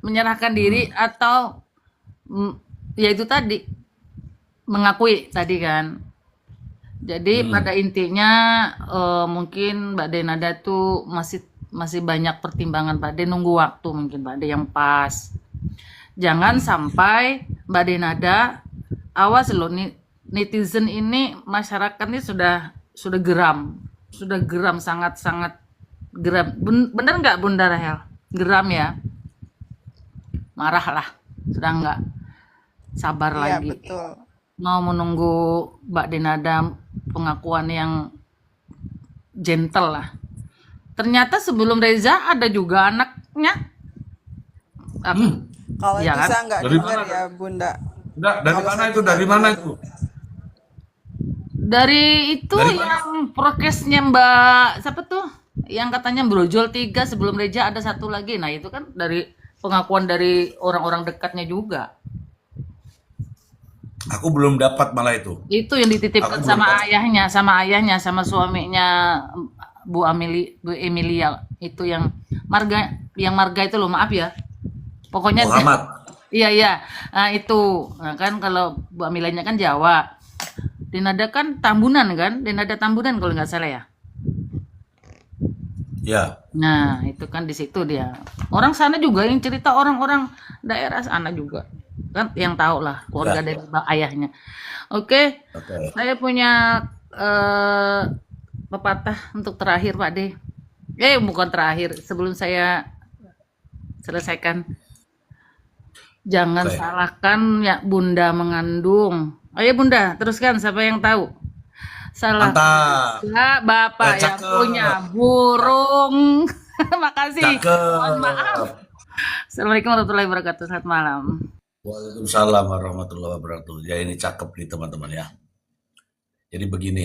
menyerahkan diri atau ya itu tadi mengakui tadi kan. Jadi pada intinya mungkin Mbak Denada tuh masih banyak pertimbangan Pak De, nunggu waktu mungkin Pak De yang pas. Jangan sampai Mbak Denada, awas loh netizen ini, masyarakat ini sudah geram sangat-sangat geram. Bener nggak Bunda Rahel? Geram ya, marah lah, sudah nggak sabar Iya, lagi. betul. Mau menunggu Mbak Denada pengakuan yang gentle lah. Ternyata sebelum Reza ada juga anaknya. Kalau Iya itu kan? saya nggak Dari dengar mana? ya Bunda. Enggak, dari Kalau mana saya itu? tuh Dari nggak mana dengar. itu? Dari itu Dari mana? yang prokesnya Mbak siapa tuh? Yang katanya brojol 3 sebelum Reza ada satu lagi. Nah, itu kan dari pengakuan dari orang-orang dekatnya juga. Aku belum dapat malah itu. Itu yang dititipkan Aku belum sama dapat. ayahnya, sama suaminya Bu Emilia. Itu yang Marga itu loh, maaf ya. Pokoknya Muhammad. iya. Nah, itu. Nah, kan kalau Bu Amilanya kan Jawa. Denada kan Tambunan kan? Denada Tambunan kalau nggak salah ya. Ya. Nah, itu kan di situ dia. Orang sana juga yang cerita orang-orang daerah sana juga. Kan yang tahu lah keluarga Ya. dari ayahnya. Oke, Oke. saya punya pepatah untuk terakhir Pak De. Bukan terakhir, sebelum saya selesaikan. Jangan Oke. salahkan ya Bunda mengandung. Ayo Bunda, teruskan siapa yang tahu? Salah Mantap. ya Bapak yang Cakep. punya burung. Makasih. Mohon maaf. Cakep. Assalamualaikum warahmatullahi wabarakatuh. Selamat malam. Waalaikumsalam warahmatullahi wabarakatuh. Ya ini cakep nih teman-teman ya. Jadi begini,